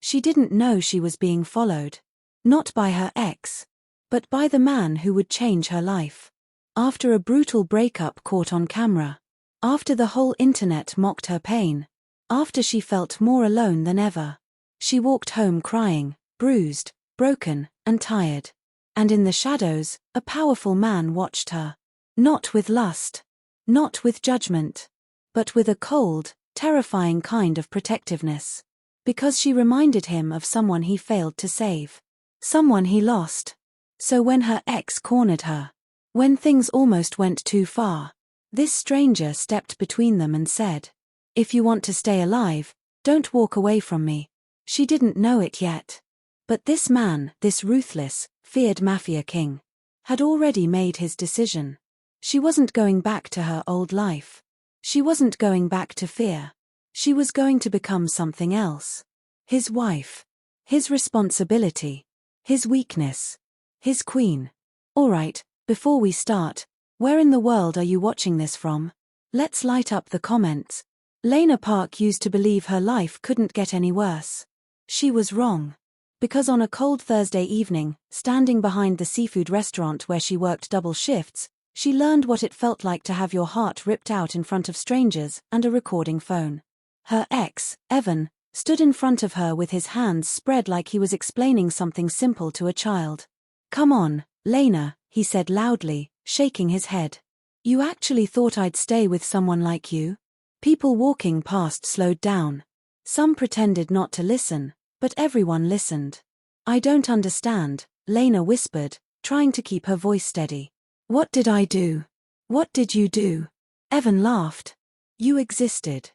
She didn't know she was being followed. Not by her ex, but by the man who would change her life. After a brutal breakup caught on camera. After the whole internet mocked her pain. After she felt more alone than ever. She walked home crying, bruised, broken, and tired. And in the shadows, a powerful man watched her. Not with lust. Not with judgment. But with a cold, terrifying kind of protectiveness. Because she reminded him of someone he failed to save. Someone he lost. So when her ex cornered her, when things almost went too far, this stranger stepped between them and said, "If you want to stay alive, don't walk away from me." She didn't know it yet. But this man, this ruthless, feared Mafia King, had already made his decision. She wasn't going back to her old life. She wasn't going back to fear. She was going to become something else. His wife. His responsibility. His weakness. His queen. Alright, before we start, where in the world are you watching this from? Let's light up the comments. Lena Park used to believe her life couldn't get any worse. She was wrong. Because on a cold Thursday evening, standing behind the seafood restaurant where she worked double shifts, she learned what it felt like to have your heart ripped out in front of strangers and a recording phone. Her ex, Evan, stood in front of her with his hands spread like he was explaining something simple to a child. "Come on, Lena," he said loudly, shaking his head. "You actually thought I'd stay with someone like you?" People walking past slowed down. Some pretended not to listen, but everyone listened. "I don't understand," Lena whispered, trying to keep her voice steady. "What did I do? What did you do?" Evan laughed. "You existed.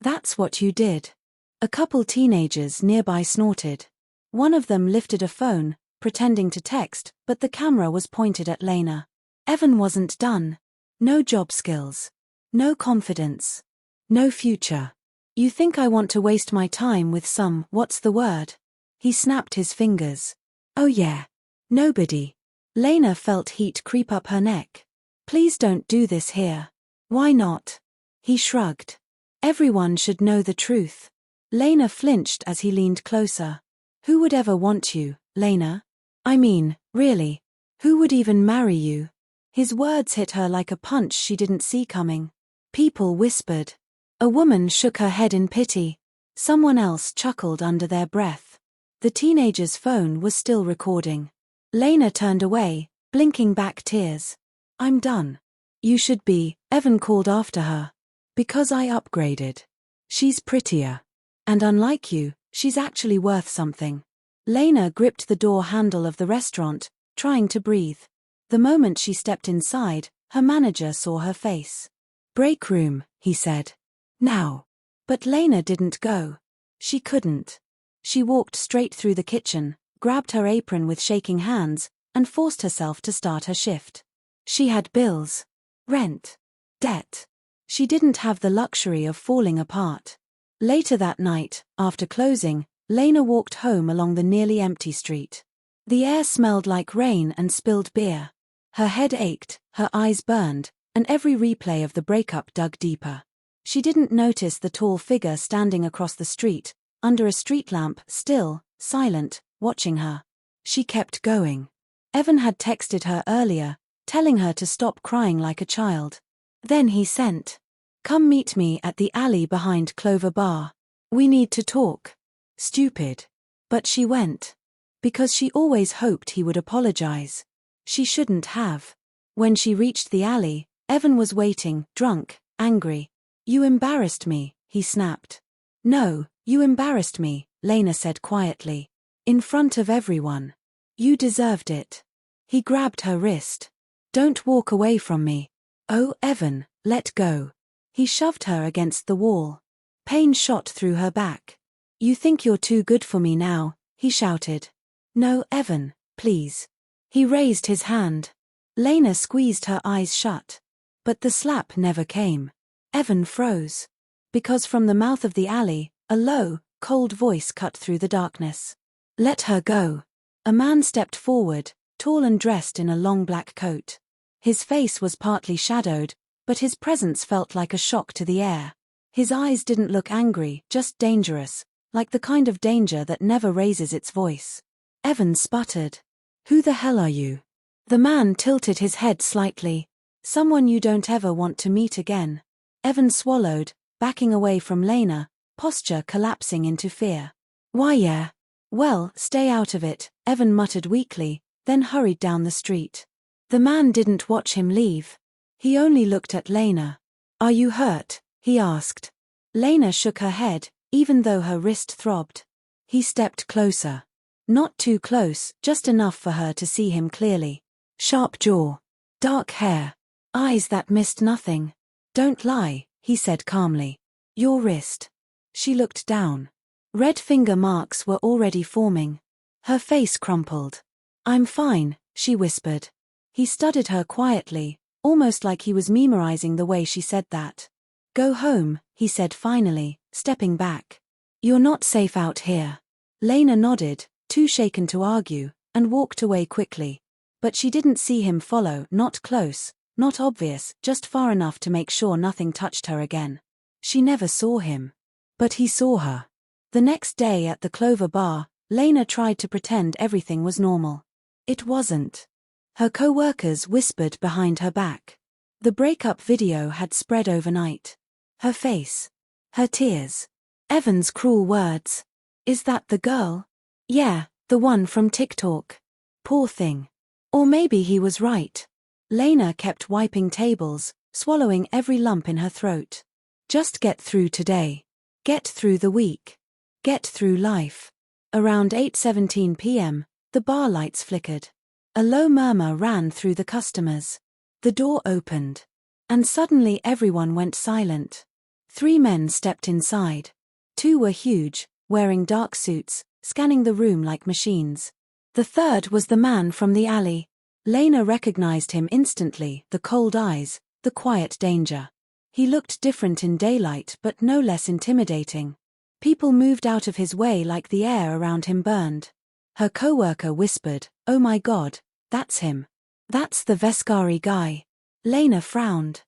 That's what you did." A couple teenagers nearby snorted. One of them lifted a phone, pretending to text, but the camera was pointed at Lena. Evan wasn't done. No job skills. No confidence. No future. "You think I want to waste my time with some, what's the word?" He snapped his fingers. "Oh yeah. Nobody." Lena felt heat creep up her neck. "Please don't do this here." "Why not?" He shrugged. "Everyone should know the truth." Lena flinched as he leaned closer. "Who would ever want you, Lena? I mean, really, who would even marry you?" His words hit her like a punch she didn't see coming. People whispered. A woman shook her head in pity. Someone else chuckled under their breath. The teenager's phone was still recording. Lena turned away, blinking back tears. "I'm done." "You should be," Evan called after her. "Because I upgraded. She's prettier. And unlike you, she's actually worth something." Lena gripped the door handle of the restaurant, trying to breathe. The moment she stepped inside, her manager saw her face. "Break room," he said. "Now." But Lena didn't go. She couldn't. She walked straight through the kitchen, grabbed her apron with shaking hands, and forced herself to start her shift. She had bills. Rent. Debt. She didn't have the luxury of falling apart. Later that night, after closing, Lena walked home along the nearly empty street. The air smelled like rain and spilled beer. Her head ached, her eyes burned, and every replay of the breakup dug deeper. She didn't notice the tall figure standing across the street, under a street lamp, still, silent, watching her. She kept going. Evan had texted her earlier, telling her to stop crying like a child. Then he sent, "Come meet me at the alley behind Clover Bar. We need to talk." Stupid. But she went. Because she always hoped he would apologize. She shouldn't have. When she reached the alley, Evan was waiting, drunk, angry. "You embarrassed me," he snapped. "No, you embarrassed me," Lena said quietly. "In front of everyone. You deserved it." He grabbed her wrist. "Don't walk away from me." "Oh, Evan, let go." He shoved her against the wall. Pain shot through her back. "You think you're too good for me now," he shouted. "No, Evan, please." He raised his hand. Lena squeezed her eyes shut. But the slap never came. Evan froze. Because from the mouth of the alley, a low, cold voice cut through the darkness. "Let her go." A man stepped forward, tall and dressed in a long black coat. His face was partly shadowed, but his presence felt like a shock to the air. His eyes didn't look angry, just dangerous, like the kind of danger that never raises its voice. Evan sputtered. "Who the hell are you?" The man tilted his head slightly. "Someone you don't ever want to meet again." Evan swallowed, backing away from Lena, posture collapsing into fear. "Why yeah. Well, stay out of it," Evan muttered weakly, then hurried down the street. The man didn't watch him leave. He only looked at Lena. "Are you hurt?" he asked. Lena shook her head, even though her wrist throbbed. He stepped closer. Not too close, just enough for her to see him clearly. Sharp jaw. Dark hair. Eyes that missed nothing. "Don't lie," he said calmly. "Your wrist." She looked down. Red finger marks were already forming. Her face crumpled. "I'm fine," she whispered. He studied her quietly, almost like he was memorizing the way she said that. "Go home," he said finally, stepping back. "You're not safe out here." Lena nodded, too shaken to argue, and walked away quickly. But she didn't see him follow, not close, not obvious, just far enough to make sure nothing touched her again. She never saw him. But he saw her. The next day at the Clover Bar, Lena tried to pretend everything was normal. It wasn't. Her co-workers whispered behind her back. The breakup video had spread overnight. Her face. Her tears. Evan's cruel words. "Is that the girl?" "Yeah, the one from TikTok." Poor thing. Or maybe he was right. Lena kept wiping tables, swallowing every lump in her throat. Just get through today. Get through the week. Get through life. Around 8:17 p.m., the bar lights flickered. A low murmur ran through the customers. The door opened. And suddenly everyone went silent. 3 men stepped inside. 2 were huge, wearing dark suits, scanning the room like machines. The third was the man from the alley. Lena recognized him instantly, the cold eyes, the quiet danger. He looked different in daylight but no less intimidating. People moved out of his way like the air around him burned. Her coworker whispered, "Oh my God, that's him. That's the Vescari guy." Lena frowned.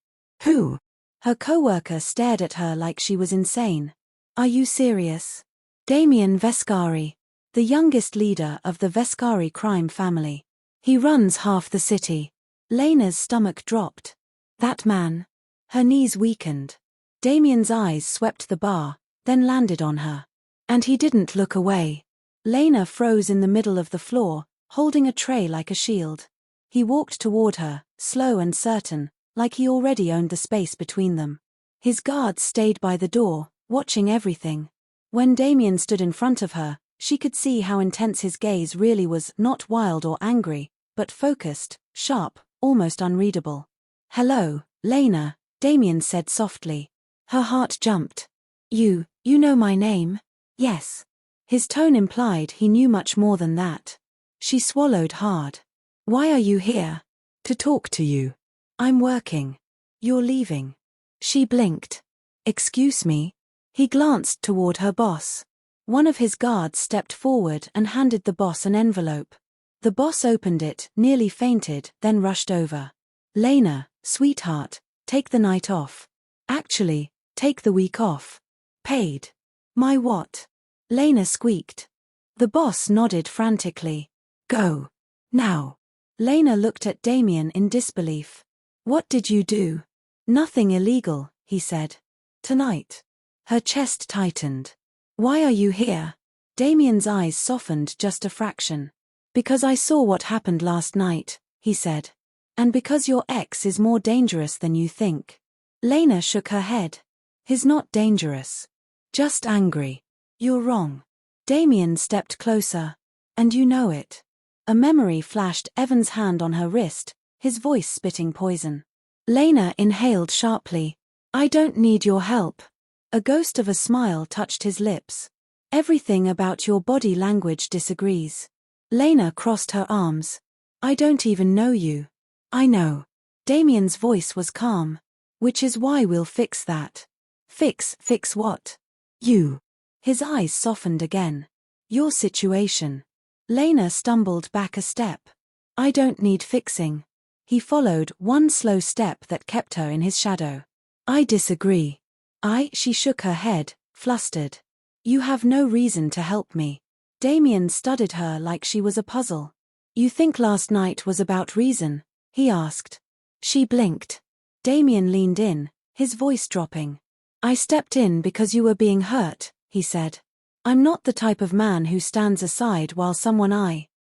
"Who?" Her coworker stared at her like she was insane. "Are you serious?" "Damien Vescari. The youngest leader of the Vescari crime family. He runs half the city." Lena's stomach dropped. "That man." Her knees weakened. Damien's eyes swept the bar, then landed on her. And he didn't look away. Lena froze in the middle of the floor, holding a tray like a shield. He walked toward her, slow and certain, like he already owned the space between them. His guards stayed by the door, watching everything. When Damien stood in front of her, she could see how intense his gaze really was, not wild or angry, but focused, sharp, almost unreadable. "Hello, Lena," Damien said softly. Her heart jumped. You know my name?" "Yes." His tone implied he knew much more than that. She swallowed hard. "Why are you here?" "To talk to you." "I'm working." "You're leaving." She blinked. "Excuse me?" He glanced toward her boss. One of his guards stepped forward and handed the boss an envelope. The boss opened it, nearly fainted, then rushed over. "Lena, sweetheart, take the night off. Actually, take the week off. Paid." "My what?" Lena squeaked. The boss nodded frantically. "Go. Now." Lena looked at Damien in disbelief. "What did you do?" "Nothing illegal," he said. "Tonight." Her chest tightened. "Why are you here?" Damien's eyes softened just a fraction. "Because I saw what happened last night," he said. "And because your ex is more dangerous than you think." Lena shook her head. "He's not dangerous. Just angry." "You're wrong." Damien stepped closer. "And you know it." A memory flashed Evan's hand on her wrist, his voice spitting poison. Lena inhaled sharply. "I don't need your help." A ghost of a smile touched his lips. "Everything about your body language disagrees." Lena crossed her arms. "I don't even know you." "I know." Damien's voice was calm. "Which is why we'll fix that." Fix what?" "You." His eyes softened again. "Your situation." Lena stumbled back a step. "I don't need fixing." He followed one slow step that kept her in his shadow. "I disagree." She shook her head, flustered. You have no reason to help me. Damien studied her like she was a puzzle. You think last night was about reason? He asked. She blinked. Damien leaned in, his voice dropping. I stepped in because you were being hurt, he said. I'm not the type of man who stands aside while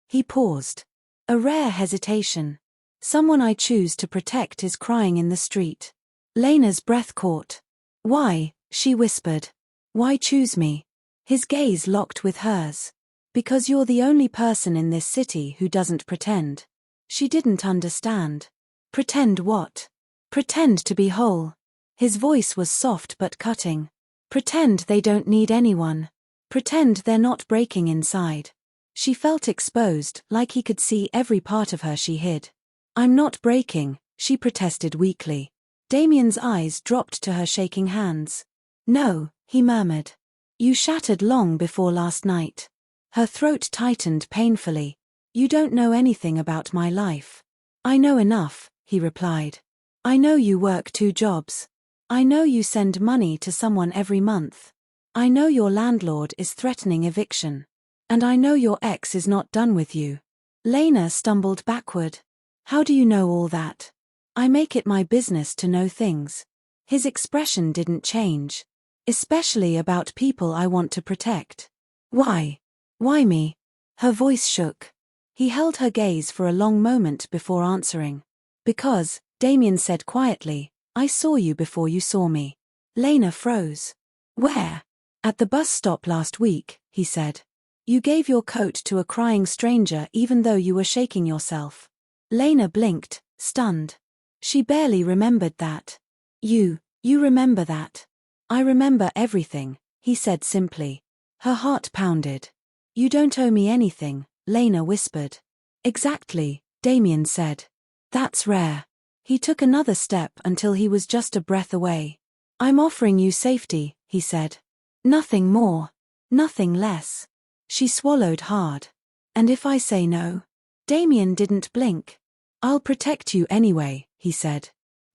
He paused. A rare hesitation. Someone I choose to protect is crying in the street. Lena's breath caught. Why? She whispered. Why choose me? His gaze locked with hers. Because you're the only person in this city who doesn't pretend. She didn't understand. Pretend what? Pretend to be whole. His voice was soft but cutting. Pretend they don't need anyone. Pretend they're not breaking inside. She felt exposed, like he could see every part of her she hid. I'm not breaking, she protested weakly. Damien's eyes dropped to her shaking hands. No, he murmured. You shattered long before last night. Her throat tightened painfully. You don't know anything about my life. I know enough, he replied. I know you work 2 jobs. I know you send money to someone every month. I know your landlord is threatening eviction. And I know your ex is not done with you. Lena stumbled backward. How do you know all that? I make it my business to know things. His expression didn't change. Especially about people I want to protect. Why? Why me? Her voice shook. He held her gaze for a long moment before answering. Because, Damien said quietly, I saw you before you saw me. Lena froze. Where? At the bus stop last week, he said. You gave your coat to a crying stranger even though you were shaking yourself. Lena blinked, stunned. She barely remembered that. You remember that. I remember everything, he said simply. Her heart pounded. You don't owe me anything, Lena whispered. Exactly, Damien said. That's rare. He took another step until he was just a breath away. I'm offering you safety, he said. Nothing more. Nothing less. She swallowed hard. And if I say no? Damien didn't blink. I'll protect you anyway, he said.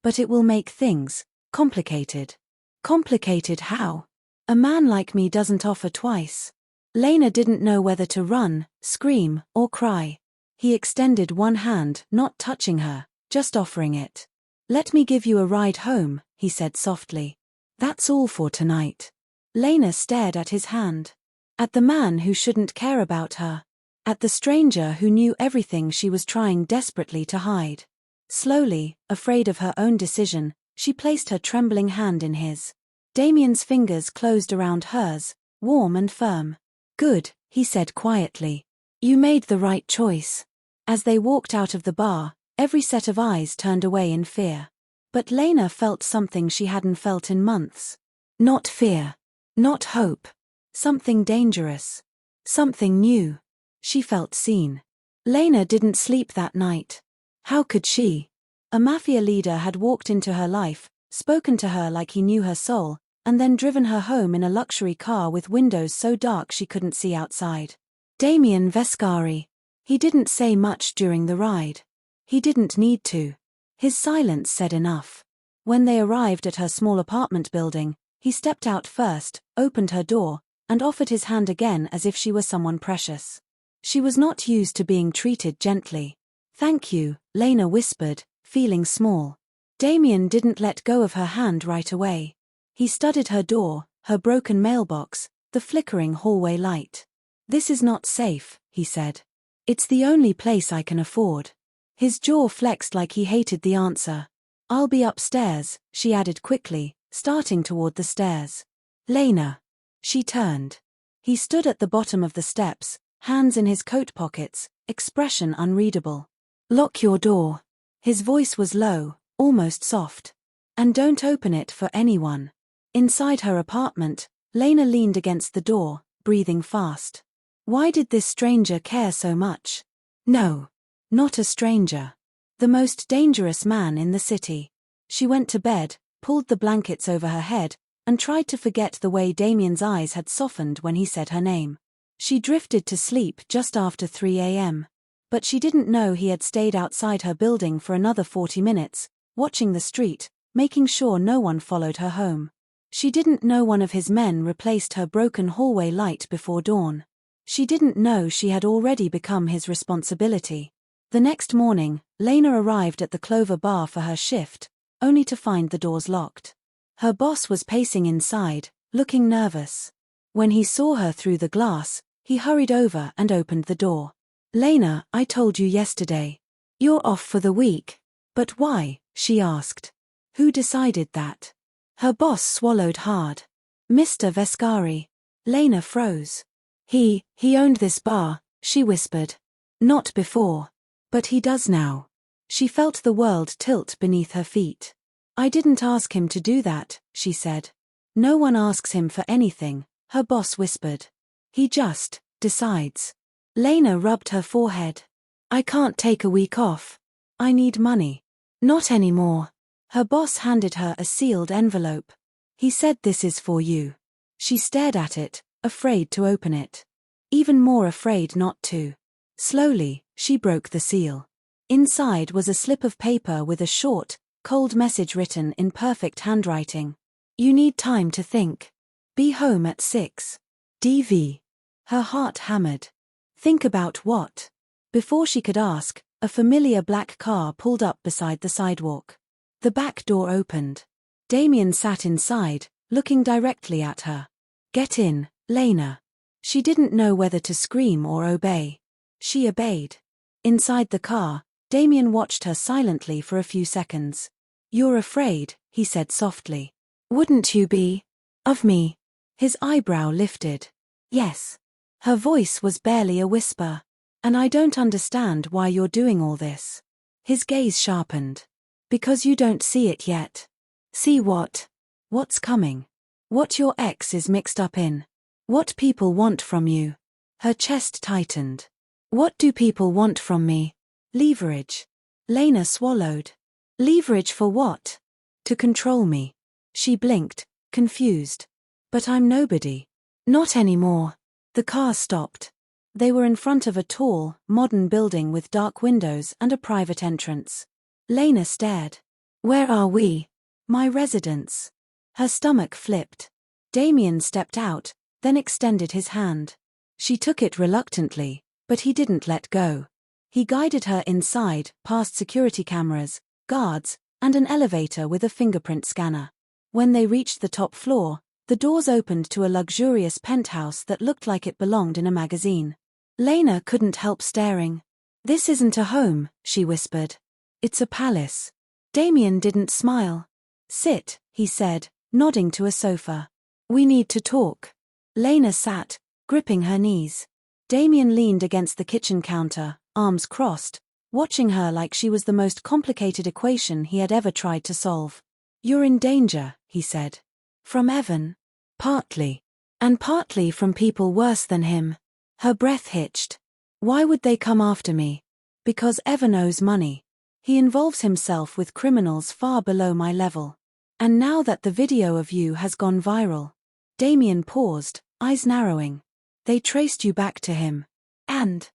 But it will make things complicated. Complicated how? A man like me doesn't offer twice. Lena didn't know whether to run, scream, or cry. He extended one hand, not touching her, just offering it. Let me give you a ride home, he said softly. That's all for tonight. Lena stared at his hand. At the man who shouldn't care about her. At the stranger who knew everything she was trying desperately to hide. Slowly, afraid of her own decision, she placed her trembling hand in his. Damien's fingers closed around hers, warm and firm. Good, he said quietly. You made the right choice. As they walked out of the bar, every set of eyes turned away in fear. But Lena felt something she hadn't felt in months. Not fear. Not hope. Something dangerous. Something new. She felt seen. Lena didn't sleep that night. How could she? A mafia leader had walked into her life, spoken to her like he knew her soul, and then driven her home in a luxury car with windows so dark she couldn't see outside. Damien Vescari. He didn't say much during the ride. He didn't need to. His silence said enough. When they arrived at her small apartment building, he stepped out first, opened her door, and offered his hand again as if she were someone precious. She was not used to being treated gently. Thank you, Lena whispered, feeling small. Damien didn't let go of her hand right away. He studied her door, her broken mailbox, the flickering hallway light. This is not safe, he said. It's the only place I can afford. His jaw flexed like he hated the answer. I'll be upstairs, she added quickly, starting toward the stairs. Lena. She turned. He stood at the bottom of the steps, hands in his coat pockets, expression unreadable. Lock your door. His voice was low, almost soft. And don't open it for anyone. Inside her apartment, Lena leaned against the door, breathing fast. Why did this stranger care so much? No. Not a stranger. The most dangerous man in the city. She went to bed, pulled the blankets over her head, and tried to forget the way Damien's eyes had softened when he said her name. She drifted to sleep just after 3 a.m. But she didn't know he had stayed outside her building for another 40 minutes, watching the street, making sure no one followed her home. She didn't know one of his men replaced her broken hallway light before dawn. She didn't know she had already become his responsibility. The next morning, Lena arrived at the Clover Bar for her shift, only to find the doors locked. Her boss was pacing inside, looking nervous. When he saw her through the glass, he hurried over and opened the door. "Lena, I told you yesterday. You're off for the week." "But why?" she asked. "Who decided that?" Her boss swallowed hard. "Mr. Vescari." Lena froze. He owned this bar," she whispered. "Not before. But he does now." She felt the world tilt beneath her feet. "I didn't ask him to do that," she said. "No one asks him for anything," her boss whispered. "He just decides." Lena rubbed her forehead. "I can't take a week off. I need money." "Not anymore." Her boss handed her a sealed envelope. "He said this is for you." She stared at it, afraid to open it. Even more afraid not to. Slowly, she broke the seal. Inside was a slip of paper with a short, cold message written in perfect handwriting. "You need time to think. Be home at 6. DV." Her heart hammered. Think about what? Before she could ask, a familiar black car pulled up beside the sidewalk. The back door opened. Damien sat inside, looking directly at her. "Get in, Lena." She didn't know whether to scream or obey. She obeyed. Inside the car, Damien watched her silently for a few seconds. "You're afraid," he said softly. "Wouldn't you be? Of me?" His eyebrow lifted. "Yes." Her voice was barely a whisper. "And I don't understand why you're doing all this." His gaze sharpened. "Because you don't see it yet." "See what?" "What's coming. What your ex is mixed up in. What people want from you." Her chest tightened. "What do people want from me?" "Leverage." Lena swallowed. "Leverage for what?" "To control me." She blinked, confused. "But I'm nobody." "Not anymore." The car stopped. They were in front of a tall, modern building with dark windows and a private entrance. Lena stared. "Where are we?" "My residence." Her stomach flipped. Damien stepped out, then extended his hand. She took it reluctantly, but he didn't let go. He guided her inside, past security cameras, guards, and an elevator with a fingerprint scanner. When they reached the top floor, the doors opened to a luxurious penthouse that looked like it belonged in a magazine. Lena couldn't help staring. "This isn't a home," she whispered. "It's a palace." Damien didn't smile. "Sit," he said, nodding to a sofa. "We need to talk." Lena sat, gripping her knees. Damien leaned against the kitchen counter, arms crossed, watching her like she was the most complicated equation he had ever tried to solve. "You're in danger," he said. "From Evan?" "Partly. And partly from people worse than him." Her breath hitched. "Why would they come after me?" "Because Evan owes money. He involves himself with criminals far below my level. And now that the video of you has gone viral." Damien paused, eyes narrowing. "They traced you back to him. And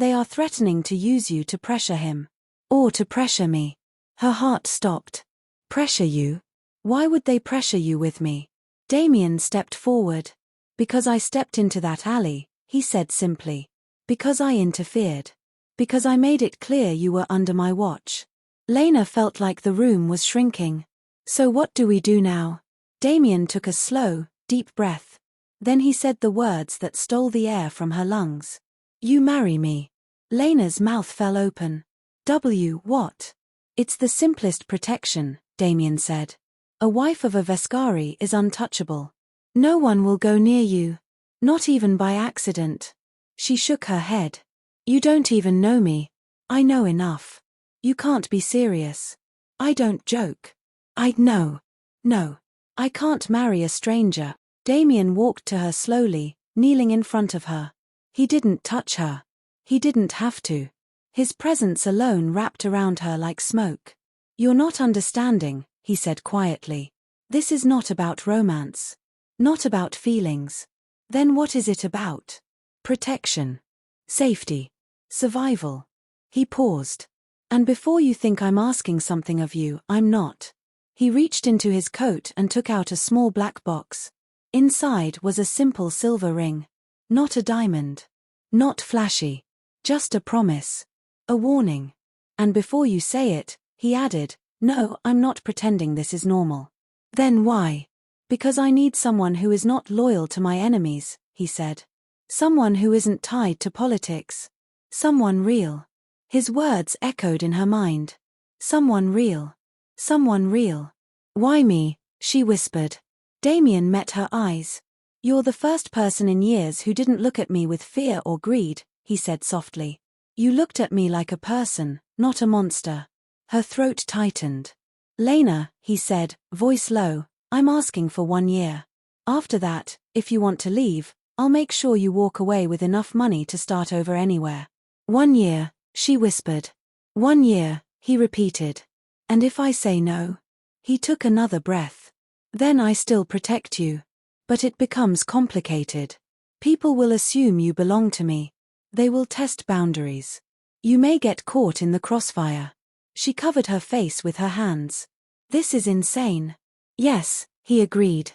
they are threatening to use you to pressure him. Or to pressure me." Her heart stopped. "Pressure you? Why would they pressure you with me?" Damien stepped forward. "Because I stepped into that alley," he said simply. "Because I interfered. Because I made it clear you were under my watch." Lena felt like the room was shrinking. "So what do we do now?" Damien took a slow, deep breath. Then he said the words that stole the air from her lungs. "You marry me." Lena's mouth fell open. What? "It's the simplest protection," Damien said. "A wife of a Vescari is untouchable. No one will go near you. Not even by accident." She shook her head. "You don't even know me." "I know enough." "You can't be serious." "I don't joke." No. I can't marry a stranger." Damien walked to her slowly, kneeling in front of her. He didn't touch her. He didn't have to. His presence alone wrapped around her like smoke. "You're not understanding," he said quietly. "This is not about romance. Not about feelings. Then what is it about? Protection. Safety. Survival." He paused. "And before you think I'm asking something of you, I'm not." He reached into his coat and took out a small black box. Inside was a simple silver ring. Not a diamond. Not flashy. Just a promise. A warning. And before you say it, he added, "No, I'm not pretending this is normal." "Then why?" "Because I need someone who is not loyal to my enemies," he said. "Someone who isn't tied to politics. Someone real." His words echoed in her mind. Someone real. Someone real. "Why me?" she whispered. Damien met her eyes. "You're the first person in years who didn't look at me with fear or greed," he said softly. "You looked at me like a person, not a monster." Her throat tightened. "Lena," he said, voice low, "I'm asking for 1 year. After that, if you want to leave, I'll make sure you walk away with enough money to start over anywhere." 1 year, she whispered. 1 year, he repeated. "And if I say no?" He took another breath. "Then I still protect you. But it becomes complicated. People will assume you belong to me. They will test boundaries. You may get caught in the crossfire." She covered her face with her hands. "This is insane." "Yes," he agreed.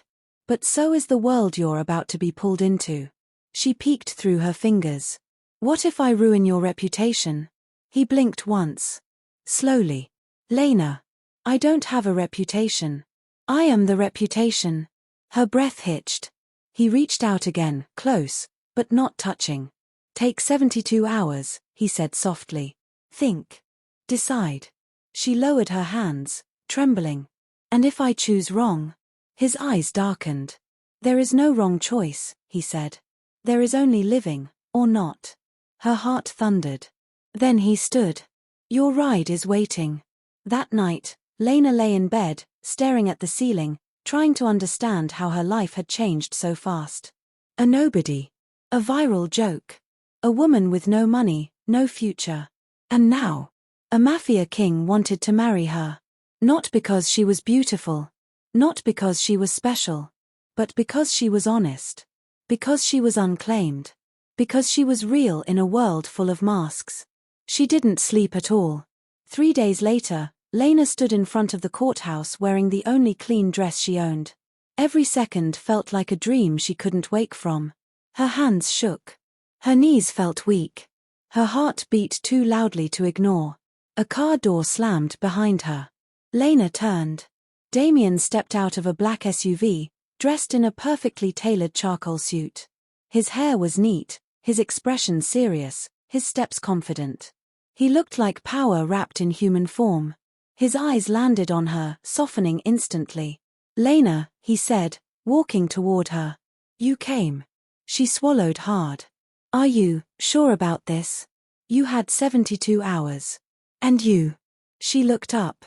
"But so is the world you're about to be pulled into." She peeked through her fingers. "What if I ruin your reputation?" He blinked once. Slowly. "Lena. I don't have a reputation. I am the reputation." Her breath hitched. He reached out again, close, but not touching. "Take 72 hours, he said softly. "Think. Decide." She lowered her hands, trembling. "And if I choose wrong?" His eyes darkened. "There is no wrong choice," he said. "There is only living, or not." Her heart thundered. Then he stood. "Your ride is waiting." That night, Lena lay in bed, staring at the ceiling, trying to understand how her life had changed so fast. A nobody. A viral joke. A woman with no money, no future. And now, a Mafia King wanted to marry her. Not because she was beautiful. Not because she was special. But because she was honest. Because she was unclaimed. Because she was real in a world full of masks. She didn't sleep at all. 3 days later, Lena stood in front of the courthouse wearing the only clean dress she owned. Every second felt like a dream she couldn't wake from. Her hands shook. Her knees felt weak. Her heart beat too loudly to ignore. A car door slammed behind her. Lena turned. Damien stepped out of a black SUV, dressed in a perfectly tailored charcoal suit. His hair was neat, his expression serious, his steps confident. He looked like power wrapped in human form. His eyes landed on her, softening instantly. "Lena," he said, walking toward her. "You came." She swallowed hard. "Are you sure about this? You had 72 hours. And you?" She looked up.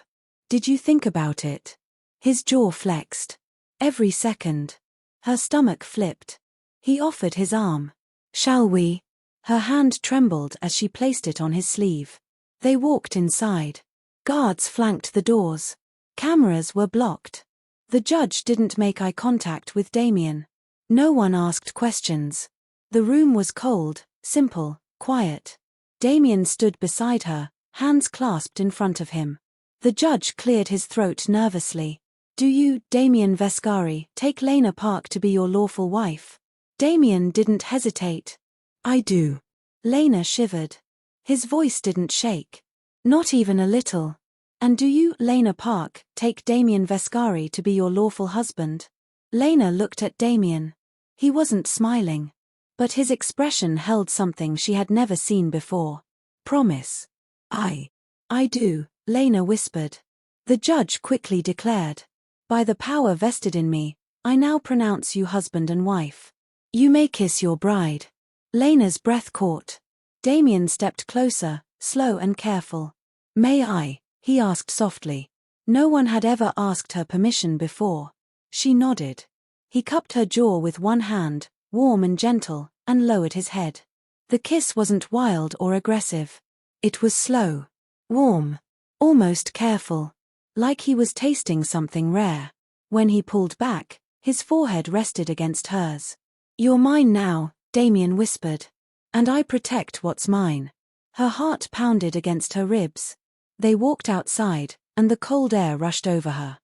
"Did you think about it?" His jaw flexed. "Every second." Her stomach flipped. He offered his arm. "Shall we?" Her hand trembled as she placed it on his sleeve. They walked inside. Guards flanked the doors. Cameras were blocked. The judge didn't make eye contact with Damien. No one asked questions. The room was cold, simple, quiet. Damien stood beside her, hands clasped in front of him. The judge cleared his throat nervously. "Do you, Damien Vescari, take Lena Park to be your lawful wife?" Damien didn't hesitate. "I do." Lena shivered. His voice didn't shake. "Not even a little." "And do you, Lena Park, take Damien Vescari to be your lawful husband?" Lena looked at Damien. He wasn't smiling. But his expression held something she had never seen before. "Promise." I do," Lena whispered. The judge quickly declared. "By the power vested in me, I now pronounce you husband and wife. You may kiss your bride." Lena's breath caught. Damien stepped closer, slow and careful. "May I?" he asked softly. No one had ever asked her permission before. She nodded. He cupped her jaw with one hand, warm and gentle, and lowered his head. The kiss wasn't wild or aggressive. It was slow, warm, almost careful, like he was tasting something rare. When he pulled back, his forehead rested against hers. "You're mine now," Damien whispered. "And I protect what's mine." Her heart pounded against her ribs. They walked outside, and the cold air rushed over her.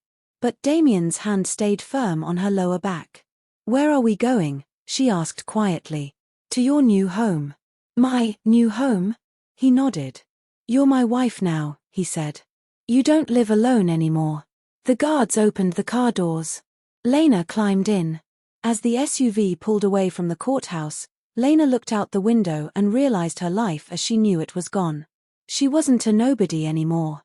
But Damien's hand stayed firm on her lower back. "Where are we going?" she asked quietly. "To your new home." "My new home?" He nodded. "You're my wife now," he said. "You don't live alone anymore." The guards opened the car doors. Lena climbed in. As the SUV pulled away from the courthouse, Lena looked out the window and realized her life as she knew it was gone. She wasn't a nobody anymore.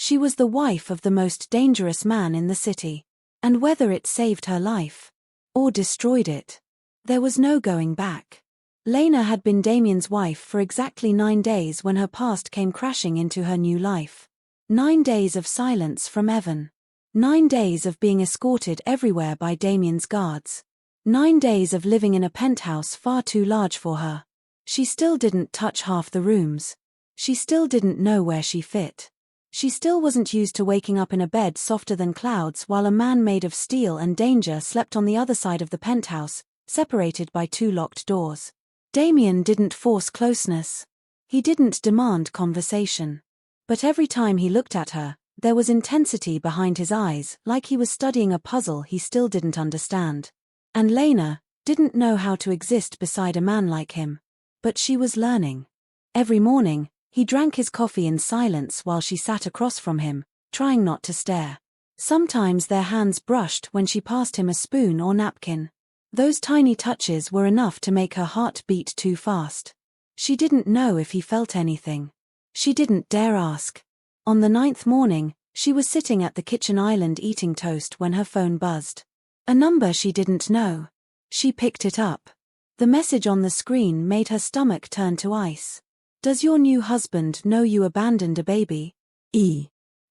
She was the wife of the most dangerous man in the city. And whether it saved her life or destroyed it, there was no going back. Lena had been Damien's wife for exactly 9 days when her past came crashing into her new life. 9 days of silence from Evan. 9 days of being escorted everywhere by Damien's guards. 9 days of living in a penthouse far too large for her. She still didn't touch half the rooms. She still didn't know where she fit. She still wasn't used to waking up in a bed softer than clouds while a man made of steel and danger slept on the other side of the penthouse, separated by 2 locked doors. Damien didn't force closeness. He didn't demand conversation. But every time he looked at her, there was intensity behind his eyes, like he was studying a puzzle he still didn't understand. And Lena didn't know how to exist beside a man like him. But she was learning. Every morning, he drank his coffee in silence while she sat across from him, trying not to stare. Sometimes their hands brushed when she passed him a spoon or napkin. Those tiny touches were enough to make her heart beat too fast. She didn't know if he felt anything. She didn't dare ask. On the 9th morning, she was sitting at the kitchen island eating toast when her phone buzzed. A number she didn't know. She picked it up. The message on the screen made her stomach turn to ice. "Does your new husband know you abandoned a baby?"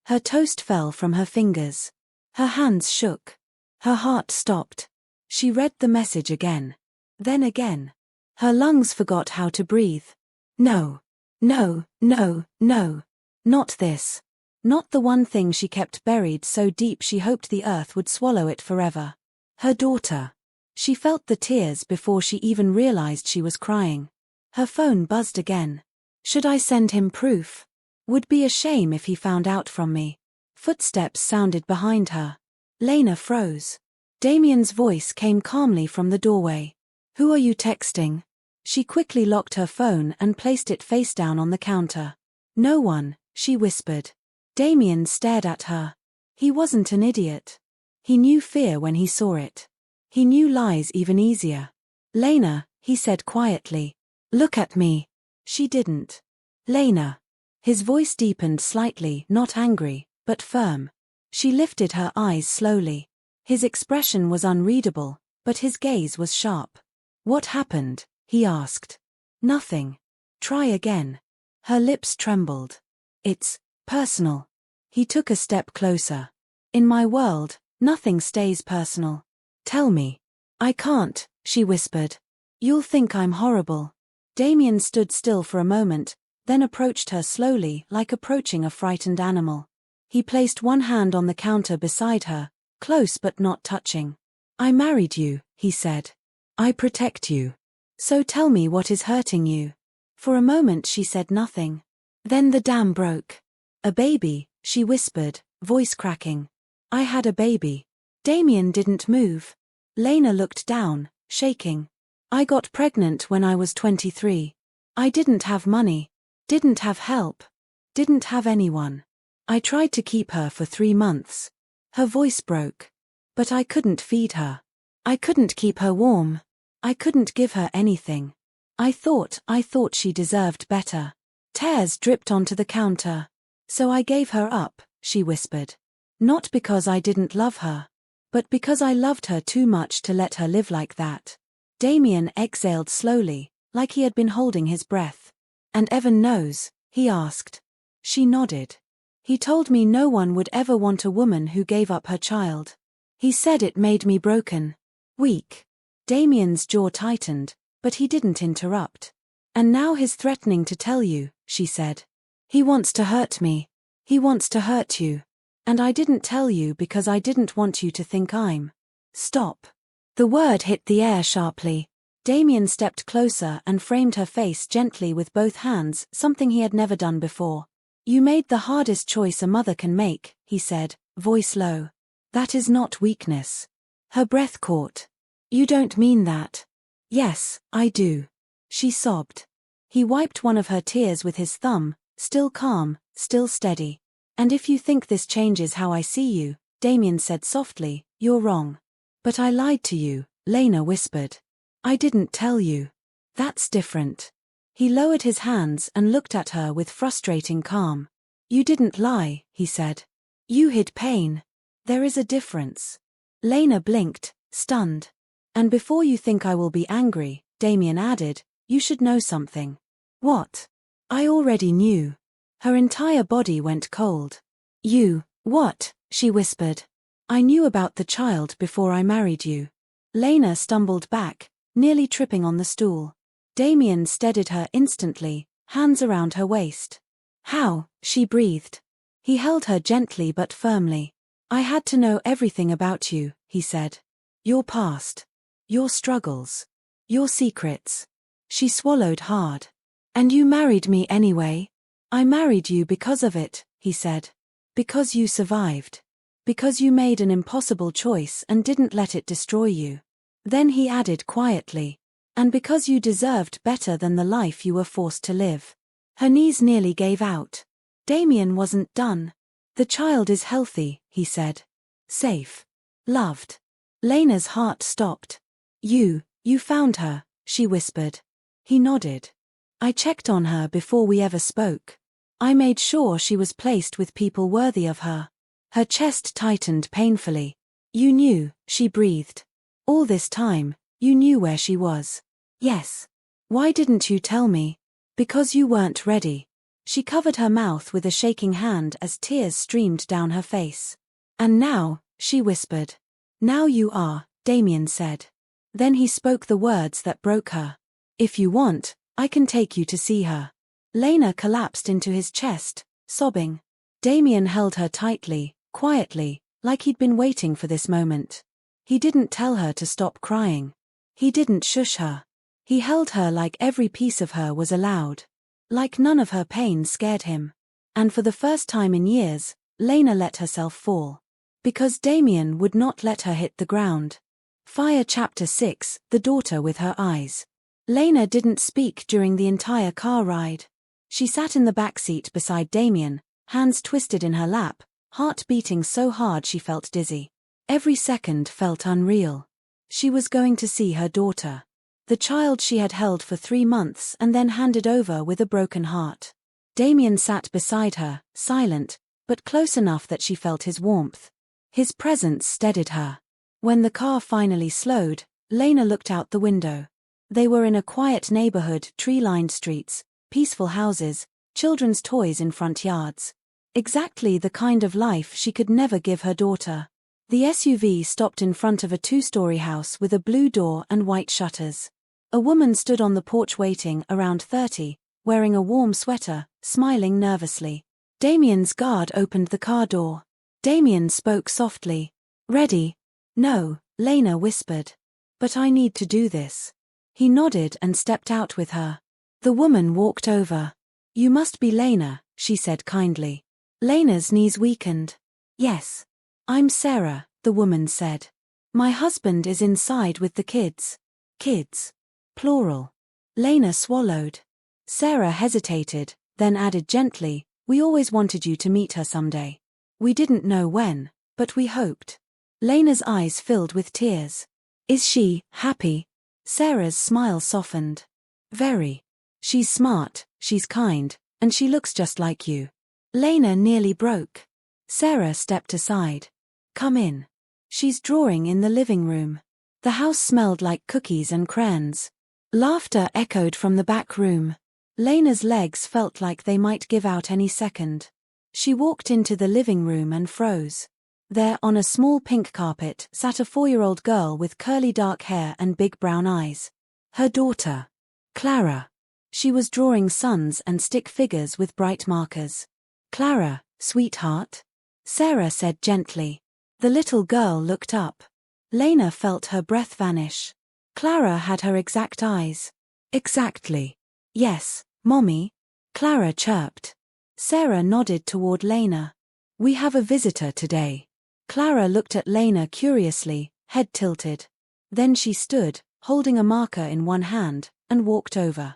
Her toast fell from her fingers. Her hands shook. Her heart stopped. She read the message again. Then again. Her lungs forgot how to breathe. No. No, no, no. Not this. Not the one thing she kept buried so deep she hoped the earth would swallow it forever. Her daughter. She felt the tears before she even realized she was crying. Her phone buzzed again. "Should I send him proof? Would be a shame if he found out from me." Footsteps sounded behind her. Lena froze. Damien's voice came calmly from the doorway. "Who are you texting?" She quickly locked her phone and placed it face down on the counter. "No one," she whispered. Damien stared at her. He wasn't an idiot. He knew fear when he saw it. He knew lies even easier. "Lena," he said quietly. "Look at me." She didn't. "Lena." His voice deepened slightly, not angry, but firm. She lifted her eyes slowly. His expression was unreadable, but his gaze was sharp. "What happened?" he asked. "Nothing." "Try again." Her lips trembled. "It's personal." He took a step closer. "In my world, nothing stays personal. Tell me." "I can't," she whispered. "You'll think I'm horrible." Damien stood still for a moment, then approached her slowly, like approaching a frightened animal. He placed one hand on the counter beside her, close but not touching. "I married you," he said. "I protect you. So tell me what is hurting you." For a moment she said nothing. Then the dam broke. "A baby," she whispered, voice cracking. "I had a baby." Damien didn't move. Lena looked down, shaking. "I got pregnant when I was 23. I didn't have money. Didn't have help. Didn't have anyone. I tried to keep her for 3 months. Her voice broke. But I couldn't feed her. I couldn't keep her warm. I couldn't give her anything. I thought she deserved better." Tears dripped onto the counter. "So I gave her up," she whispered. "Not because I didn't love her. But because I loved her too much to let her live like that." Damien exhaled slowly, like he had been holding his breath. "And Evan knows?" he asked. She nodded. "He told me no one would ever want a woman who gave up her child. He said it made me broken. Weak." Damien's jaw tightened, but he didn't interrupt. "And now he's threatening to tell you," she said. "He wants to hurt me. He wants to hurt you. And I didn't tell you because I didn't want you to think I'm." "Stop." The word hit the air sharply. Damien stepped closer and framed her face gently with both hands, something he had never done before. "You made the hardest choice a mother can make," he said, voice low. That is not weakness. Her breath caught. You don't mean that. Yes, I do. She sobbed. He wiped one of her tears with his thumb, still calm, still steady. And if you think this changes how I see you, Damien said softly, you're wrong. But I lied to you, Lena whispered. I didn't tell you. That's different. He lowered his hands and looked at her with frustrating calm. You didn't lie, he said. You hid pain. There is a difference. Lena blinked, stunned. And before you think I will be angry, Damien added, you should know something. What? I already knew. Her entire body went cold. You, what? She whispered. I knew about the child before I married you. Lena stumbled back, nearly tripping on the stool. Damien steadied her instantly, hands around her waist. How? She breathed. He held her gently but firmly. I had to know everything about you, he said. Your past. Your struggles. Your secrets. She swallowed hard. And you married me anyway? I married you because of it, he said. Because you survived. Because you made an impossible choice and didn't let it destroy you. Then he added quietly. And because you deserved better than the life you were forced to live. Her knees nearly gave out. Damien wasn't done. The child is healthy, he said. Safe. Loved. Lena's heart stopped. You found her, she whispered. He nodded. I checked on her before we ever spoke. I made sure she was placed with people worthy of her. Her chest tightened painfully. You knew, she breathed. All this time, you knew where she was. Yes. Why didn't you tell me? Because you weren't ready. She covered her mouth with a shaking hand as tears streamed down her face. And now, she whispered. Now you are, Damien said. Then he spoke the words that broke her. If you want, I can take you to see her. Lena collapsed into his chest, sobbing. Damien held her tightly, quietly, like he'd been waiting for this moment. He didn't tell her to stop crying. He didn't shush her. He held her like every piece of her was allowed. Like none of her pain scared him. And for the first time in years, Lena let herself fall. Because Damien would not let her hit the ground. Fire Chapter 6, The Daughter with Her Eyes. Lena didn't speak during the entire car ride. She sat in the backseat beside Damien, hands twisted in her lap, heart beating so hard she felt dizzy. Every second felt unreal. She was going to see her daughter. The child she had held for 3 months and then handed over with a broken heart. Damien sat beside her, silent, but close enough that she felt his warmth. His presence steadied her. When the car finally slowed, Lena looked out the window. They were in a quiet neighborhood, tree-lined streets, peaceful houses, children's toys in front yards. Exactly the kind of life she could never give her daughter. The SUV stopped in front of a 2-story house with a blue door and white shutters. A woman stood on the porch waiting, around 30, wearing a warm sweater, smiling nervously. Damien's guard opened the car door. Damien spoke softly. Ready? No, Lena whispered. But I need to do this. He nodded and stepped out with her. The woman walked over. You must be Lena, she said kindly. Lena's knees weakened. Yes. I'm Sarah, the woman said. My husband is inside with the kids. Kids. Plural. Lena swallowed. Sarah hesitated, then added gently, we always wanted you to meet her someday. We didn't know when, but we hoped. Lena's eyes filled with tears. Is she happy? Sarah's smile softened. Very. She's smart, she's kind, and she looks just like you. Lena nearly broke. Sarah stepped aside. Come in. She's drawing in the living room. The house smelled like cookies and crayons. Laughter echoed from the back room. Lena's legs felt like they might give out any second. She walked into the living room and froze. There, on a small pink carpet, sat a 4-year-old girl with curly dark hair and big brown eyes. Her daughter. Clara. She was drawing suns and stick figures with bright markers. Clara, sweetheart? Sarah said gently. The little girl looked up. Lena felt her breath vanish. Clara had her exact eyes. Exactly. Yes, Mommy. Clara chirped. Sarah nodded toward Lena. We have a visitor today. Clara looked at Lena curiously, head tilted. Then she stood, holding a marker in one hand, and walked over.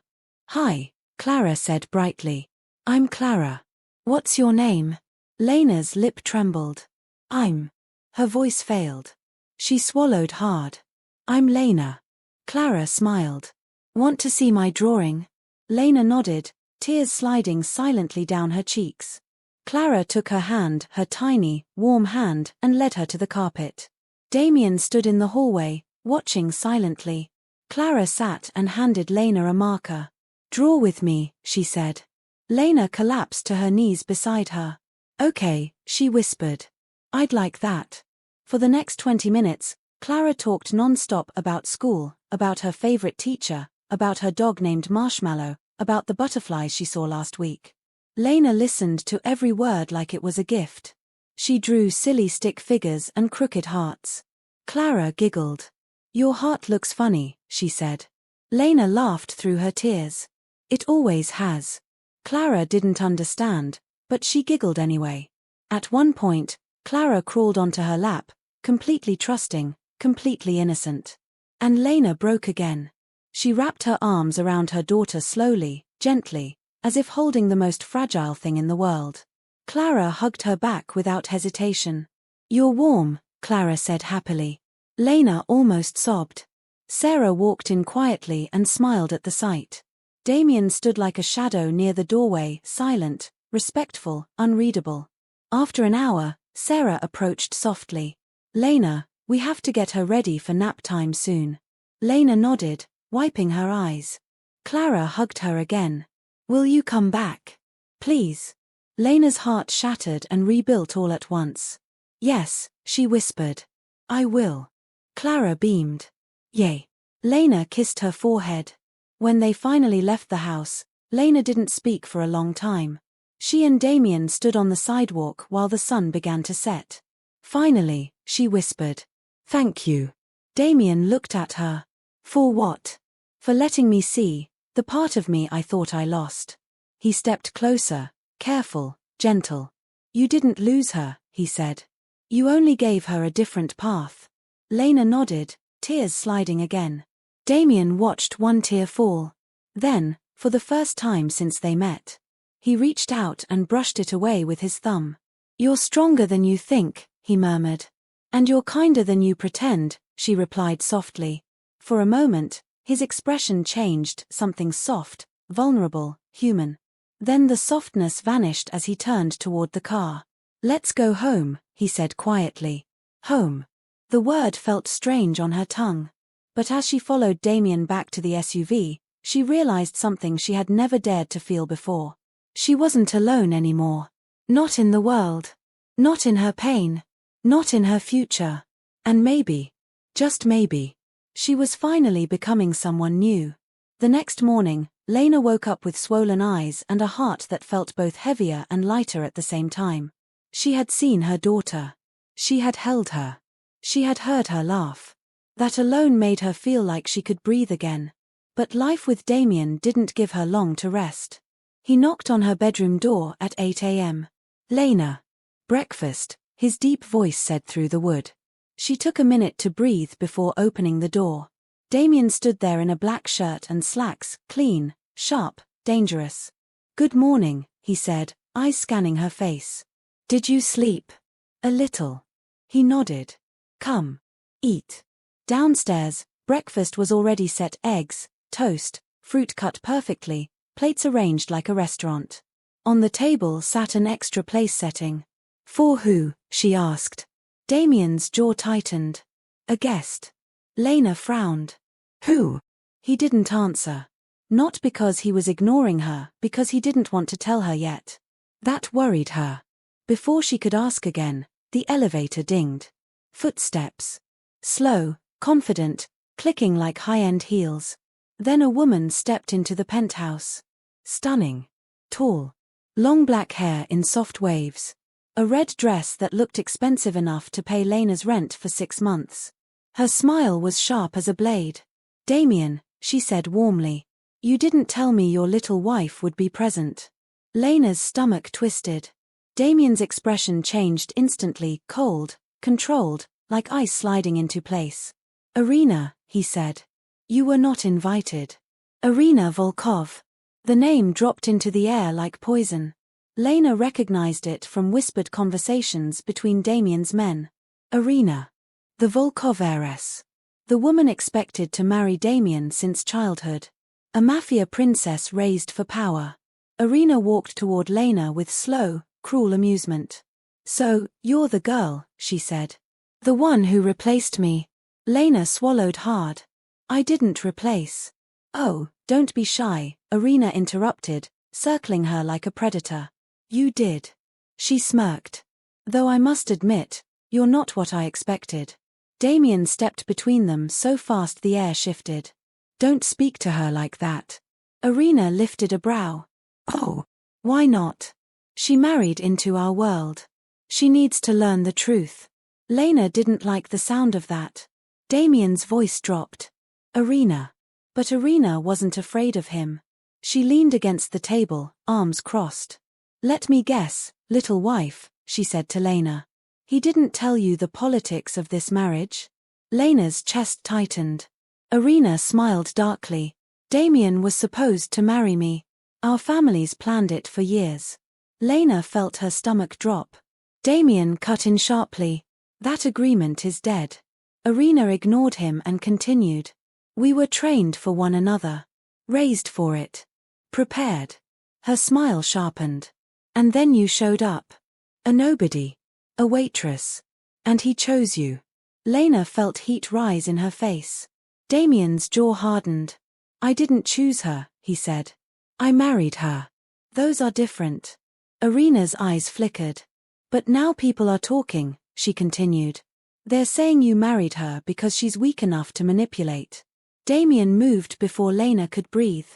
"Hi," Clara said brightly. "I'm Clara. What's your name?" Lena's lip trembled. Her voice failed. She swallowed hard. "I'm Lena." Clara smiled. "Want to see my drawing?" Lena nodded, tears sliding silently down her cheeks. Clara took her hand, her tiny, warm hand, and led her to the carpet. Damien stood in the hallway, watching silently. Clara sat and handed Lena a marker. "Draw with me," she said. Lena collapsed to her knees beside her. "Okay," she whispered. "I'd like that." For the next 20 minutes, Clara talked non-stop about school, about her favorite teacher, about her dog named Marshmallow, about the butterflies she saw last week. Lena listened to every word like it was a gift. She drew silly stick figures and crooked hearts. Clara giggled. "Your heart looks funny," she said. Lena laughed through her tears. "It always has." Clara didn't understand, but she giggled anyway. At one point, Clara crawled onto her lap, completely trusting, completely innocent. And Lena broke again. She wrapped her arms around her daughter slowly, gently, as if holding the most fragile thing in the world. Clara hugged her back without hesitation. "You're warm," Clara said happily. Lena almost sobbed. Sarah walked in quietly and smiled at the sight. Damien stood like a shadow near the doorway, silent, respectful, unreadable. After an hour, Sarah approached softly. "Lena, we have to get her ready for nap time soon." Lena nodded, wiping her eyes. Clara hugged her again. "Will you come back? Please?" Lena's heart shattered and rebuilt all at once. "Yes," she whispered. "I will." Clara beamed. "Yay." Lena kissed her forehead. When they finally left the house, Lena didn't speak for a long time. She and Damien stood on the sidewalk while the sun began to set. Finally, she whispered, "Thank you." Damien looked at her. "For what?" "For letting me see the part of me I thought I lost." He stepped closer, careful, gentle. "You didn't lose her," he said. "You only gave her a different path." Lena nodded, tears sliding again. Damien watched one tear fall. Then, for the first time since they met, he reached out and brushed it away with his thumb. "You're stronger than you think," he murmured. "And you're kinder than you pretend," she replied softly. For a moment, his expression changed, something soft, vulnerable, human. Then the softness vanished as he turned toward the car. "Let's go home," he said quietly. Home. The word felt strange on her tongue. But as she followed Damien back to the SUV, she realized something she had never dared to feel before. She wasn't alone anymore. Not in the world. Not in her pain. Not in her future. And maybe, just maybe, she was finally becoming someone new. The next morning, Lena woke up with swollen eyes and a heart that felt both heavier and lighter at the same time. She had seen her daughter. She had held her. She had heard her laugh. That alone made her feel like she could breathe again. But life with Damien didn't give her long to rest. He knocked on her bedroom door at 8 a.m. "Lena." "Breakfast," his deep voice said through the wood. She took a minute to breathe before opening the door. Damien stood there in a black shirt and slacks, clean, sharp, dangerous. "Good morning," he said, eyes scanning her face. "Did you sleep?" "A little." He nodded. "Come. Eat." Downstairs, breakfast was already set: eggs, toast, fruit cut perfectly, plates arranged like a restaurant. On the table sat an extra place setting. "For who?" she asked. Damien's jaw tightened. "A guest." Lena frowned. "Who?" He didn't answer. Not because he was ignoring her, because he didn't want to tell her yet. That worried her. Before she could ask again, the elevator dinged. Footsteps. Slow, confident, clicking like high-end heels. Then a woman stepped into the penthouse. Stunning. Tall. Long black hair in soft waves. A red dress that looked expensive enough to pay Lena's rent for 6 months. Her smile was sharp as a blade. "Damien," she said warmly. "You didn't tell me your little wife would be present." Lena's stomach twisted. Damien's expression changed instantly, cold, controlled, like ice sliding into place. Irina, he said. You were not invited. Irina Volkov. The name dropped into the air like poison. Lena recognized it from whispered conversations between Damien's men. Irina. The Volkov heiress. The woman expected to marry Damien since childhood. A mafia princess raised for power. Irina walked toward Lena with slow, cruel amusement. So, you're the girl, she said. The one who replaced me. Lena swallowed hard. I didn't replace. Oh, don't be shy, Irina interrupted, circling her like a predator. You did. She smirked. Though I must admit, you're not what I expected. Damien stepped between them so fast the air shifted. Don't speak to her like that. Irina lifted a brow. Oh, why not? She married into our world. She needs to learn the truth. Lena didn't like the sound of that. Damien's voice dropped. Irina. But Irina wasn't afraid of him. She leaned against the table, arms crossed. Let me guess, little wife, she said to Lena. He didn't tell you the politics of this marriage? Lena's chest tightened. Irina smiled darkly. Damien was supposed to marry me. Our families planned it for years. Lena felt her stomach drop. Damien cut in sharply. That agreement is dead. Irina ignored him and continued. We were trained for one another. Raised for it. Prepared. Her smile sharpened. And then you showed up. A nobody. A waitress. And he chose you. Lena felt heat rise in her face. Damien's jaw hardened. I didn't choose her, he said. I married her. Those are different. Irina's eyes flickered. But now people are talking, she continued. They're saying you married her because she's weak enough to manipulate. Damien moved before Lena could breathe.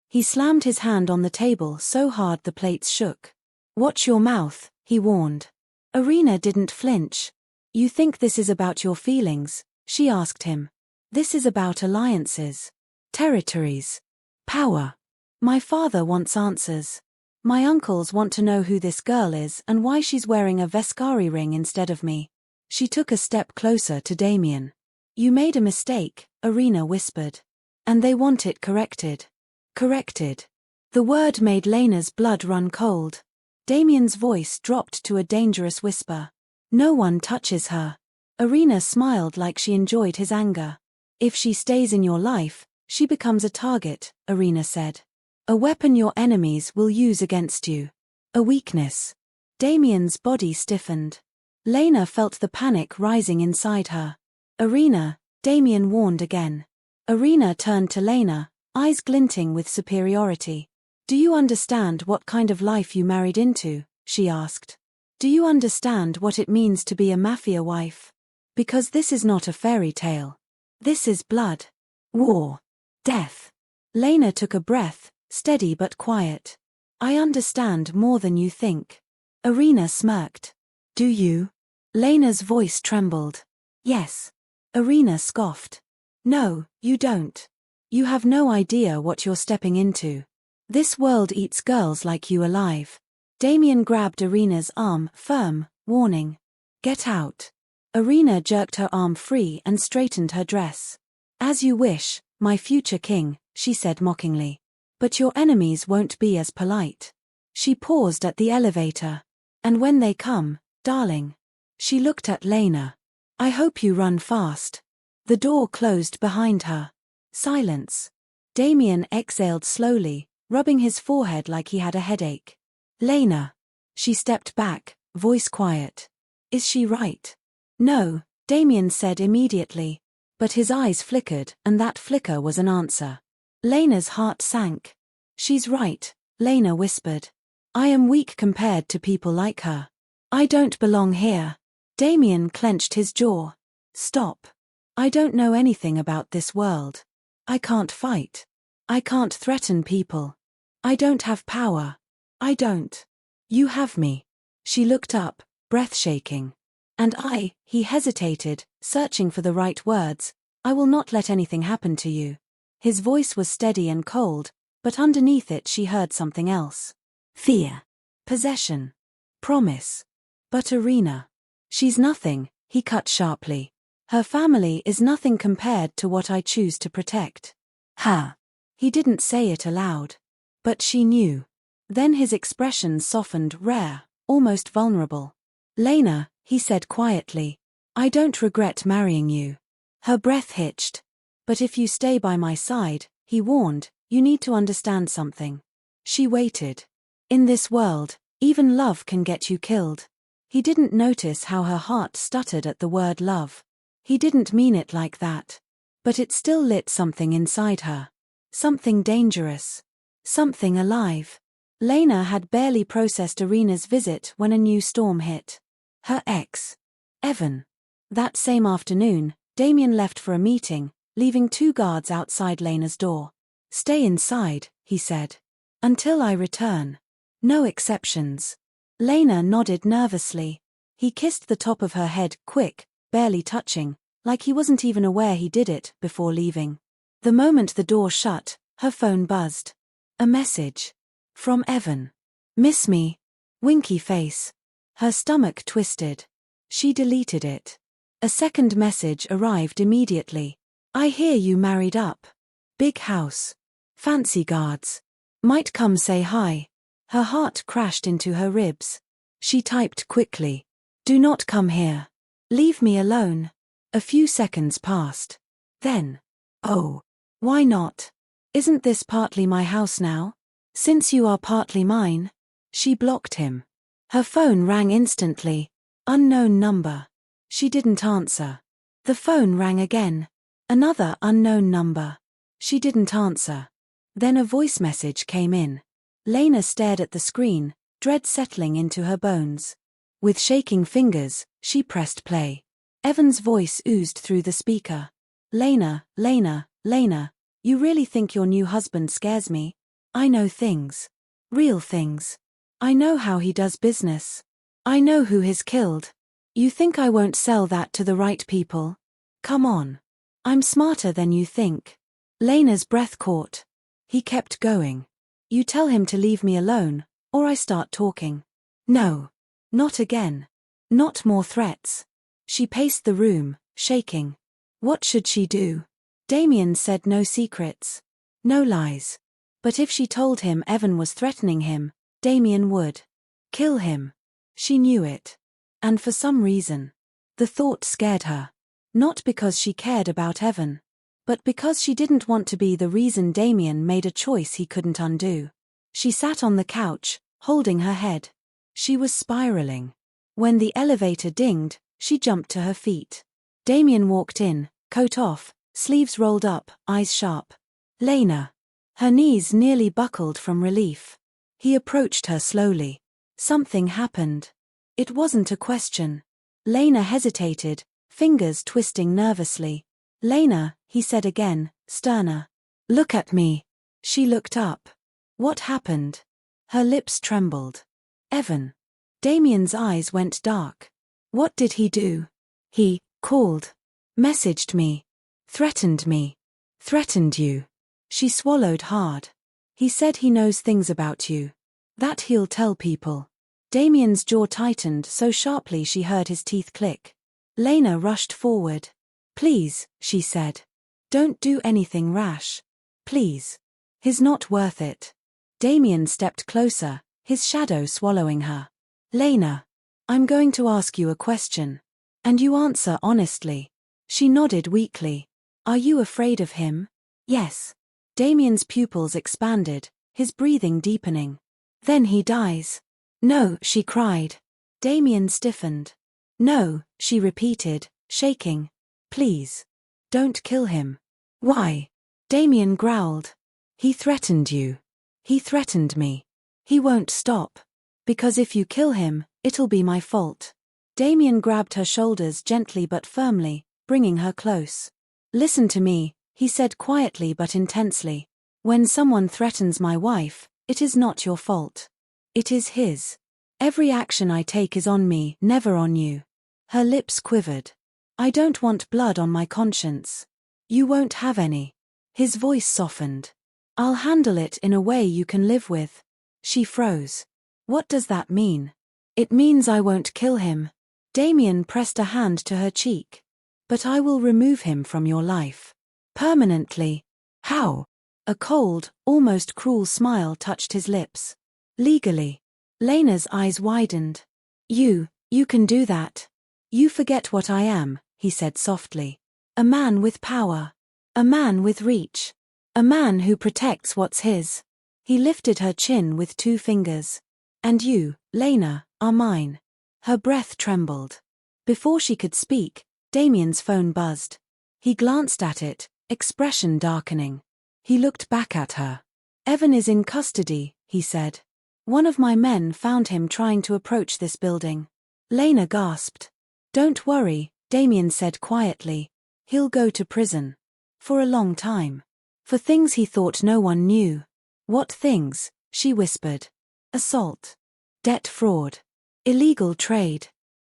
He slammed his hand on the table so hard the plates shook. Watch your mouth, he warned. Irina didn't flinch. You think this is about your feelings? She asked him. This is about alliances. Territories. Power. My father wants answers. My uncles want to know who this girl is and why she's wearing a Vescari ring instead of me. She took a step closer to Damien. You made a mistake, Irina whispered. And they want it corrected. Corrected. The word made Lena's blood run cold. Damien's voice dropped to a dangerous whisper. No one touches her. Irina smiled like she enjoyed his anger. If she stays in your life, she becomes a target, Irina said. A weapon your enemies will use against you. A weakness. Damien's body stiffened. Lena felt the panic rising inside her. Irina, Damien warned again. Irina turned to Lena, eyes glinting with superiority. Do you understand what kind of life you married into? She asked. Do you understand what it means to be a mafia wife? Because this is not a fairy tale. This is blood. War. Death. Lena took a breath, steady but quiet. I understand more than you think. Irina smirked. Do you? Lena's voice trembled. Yes. Irina scoffed. No, you don't. You have no idea what you're stepping into. This world eats girls like you alive. Damien grabbed Irina's arm, firm, warning. Get out. Irina jerked her arm free and straightened her dress. As you wish, my future king, she said mockingly. But your enemies won't be as polite. She paused at the elevator. And when they come, darling. She looked at Lena. I hope you run fast. The door closed behind her. Silence. Damien exhaled slowly, rubbing his forehead like he had a headache. Lena. She stepped back, voice quiet. Is she right? No, Damien said immediately. But his eyes flickered, and that flicker was an answer. Lena's heart sank. She's right, Lena whispered. I am weak compared to people like her. I don't belong here. Damien clenched his jaw. Stop. I don't know anything about this world. I can't fight. I can't threaten people. I don't have power. I don't. You have me. She looked up, breath shaking. And he hesitated, searching for the right words. I will not let anything happen to you. His voice was steady and cold, but underneath it she heard something else. Fear. Possession. Promise. But Irina. She's nothing, he cut sharply. Her family is nothing compared to what I choose to protect. Ha! He didn't say it aloud. But she knew. Then his expression softened, rare, almost vulnerable. Lena, he said quietly, I don't regret marrying you. Her breath hitched. But if you stay by my side, he warned, you need to understand something. She waited. In this world, even love can get you killed. He didn't notice how her heart stuttered at the word love. He didn't mean it like that. But it still lit something inside her. Something dangerous. Something alive. Lena had barely processed Irina's visit when a new storm hit. Her ex. Evan. That same afternoon, Damien left for a meeting, leaving 2 guards outside Lena's door. Stay inside, he said. Until I return. No exceptions. Lena nodded nervously. He kissed the top of her head, quick, barely touching, like he wasn't even aware he did it, before leaving. The moment the door shut, her phone buzzed. A message. From Evan. Miss me? Winky face. Her stomach twisted. She deleted it. A second message arrived immediately. I hear you married up. Big house. Fancy guards. Might come say hi. Her heart crashed into her ribs. She typed quickly. Do not come here. Leave me alone. A few seconds passed. Then. Oh. Why not? Isn't this partly my house now? Since you are partly mine. She blocked him. Her phone rang instantly. Unknown number. She didn't answer. The phone rang again. Another unknown number. She didn't answer. Then a voice message came in. Lena stared at the screen, dread settling into her bones. With shaking fingers, she pressed play. Evan's voice oozed through the speaker. Lena, you really think your new husband scares me? I know things. Real things. I know how he does business. I know who he's killed. You think I won't sell that to the right people? Come on. I'm smarter than you think. Lena's breath caught. He kept going. You tell him to leave me alone, or I start talking. No. Not again. Not more threats. She paced the room, shaking. What should she do? Damien said no secrets. No lies. But if she told him Evan was threatening him, Damien would kill him. She knew it. And for some reason, the thought scared her. Not because she cared about Evan, but because she didn't want to be the reason Damien made a choice he couldn't undo. She sat on the couch, holding her head. She was spiraling. When the elevator dinged, she jumped to her feet. Damien walked in, coat off, sleeves rolled up, eyes sharp. Lena. Her knees nearly buckled from relief. He approached her slowly. Something happened. It wasn't a question. Lena hesitated, fingers twisting nervously. Lena, he said again, sterner. Look at me. She looked up. What happened? Her lips trembled. Evan. Damien's eyes went dark. What did he do? He called. Messaged me. Threatened me. Threatened you. She swallowed hard. He said he knows things about you. That he'll tell people. Damien's jaw tightened so sharply she heard his teeth click. Lena rushed forward. Please, she said. Don't do anything rash. Please. He's not worth it. Damien stepped closer, his shadow swallowing her. Lena. I'm going to ask you a question. And you answer honestly. She nodded weakly. Are you afraid of him? Yes. Damien's pupils expanded, his breathing deepening. Then he dies. No, she cried. Damien stiffened. No, she repeated, shaking. Please. Don't kill him. Why? Damien growled. He threatened you. He threatened me. He won't stop. Because if you kill him, it'll be my fault. Damien grabbed her shoulders gently but firmly, bringing her close. Listen to me, he said quietly but intensely. When someone threatens my wife, it is not your fault. It is his. Every action I take is on me, never on you. Her lips quivered. I don't want blood on my conscience. You won't have any. His voice softened. I'll handle it in a way you can live with. She froze. What does that mean? It means I won't kill him. Damien pressed a hand to her cheek. But I will remove him from your life. Permanently. How? A cold, almost cruel smile touched his lips. Legally. Lena's eyes widened. You can do that. You forget what I am, he said softly. A man with power. A man with reach. A man who protects what's his. He lifted her chin with 2 fingers. And you, Lena, are mine. Her breath trembled. Before she could speak, Damien's phone buzzed. He glanced at it, expression darkening. He looked back at her. Evan is in custody, he said. One of my men found him trying to approach this building. Lena gasped. Don't worry, Damien said quietly. He'll go to prison. For a long time. For things he thought no one knew. What things? She whispered. Assault. Debt fraud. Illegal trade.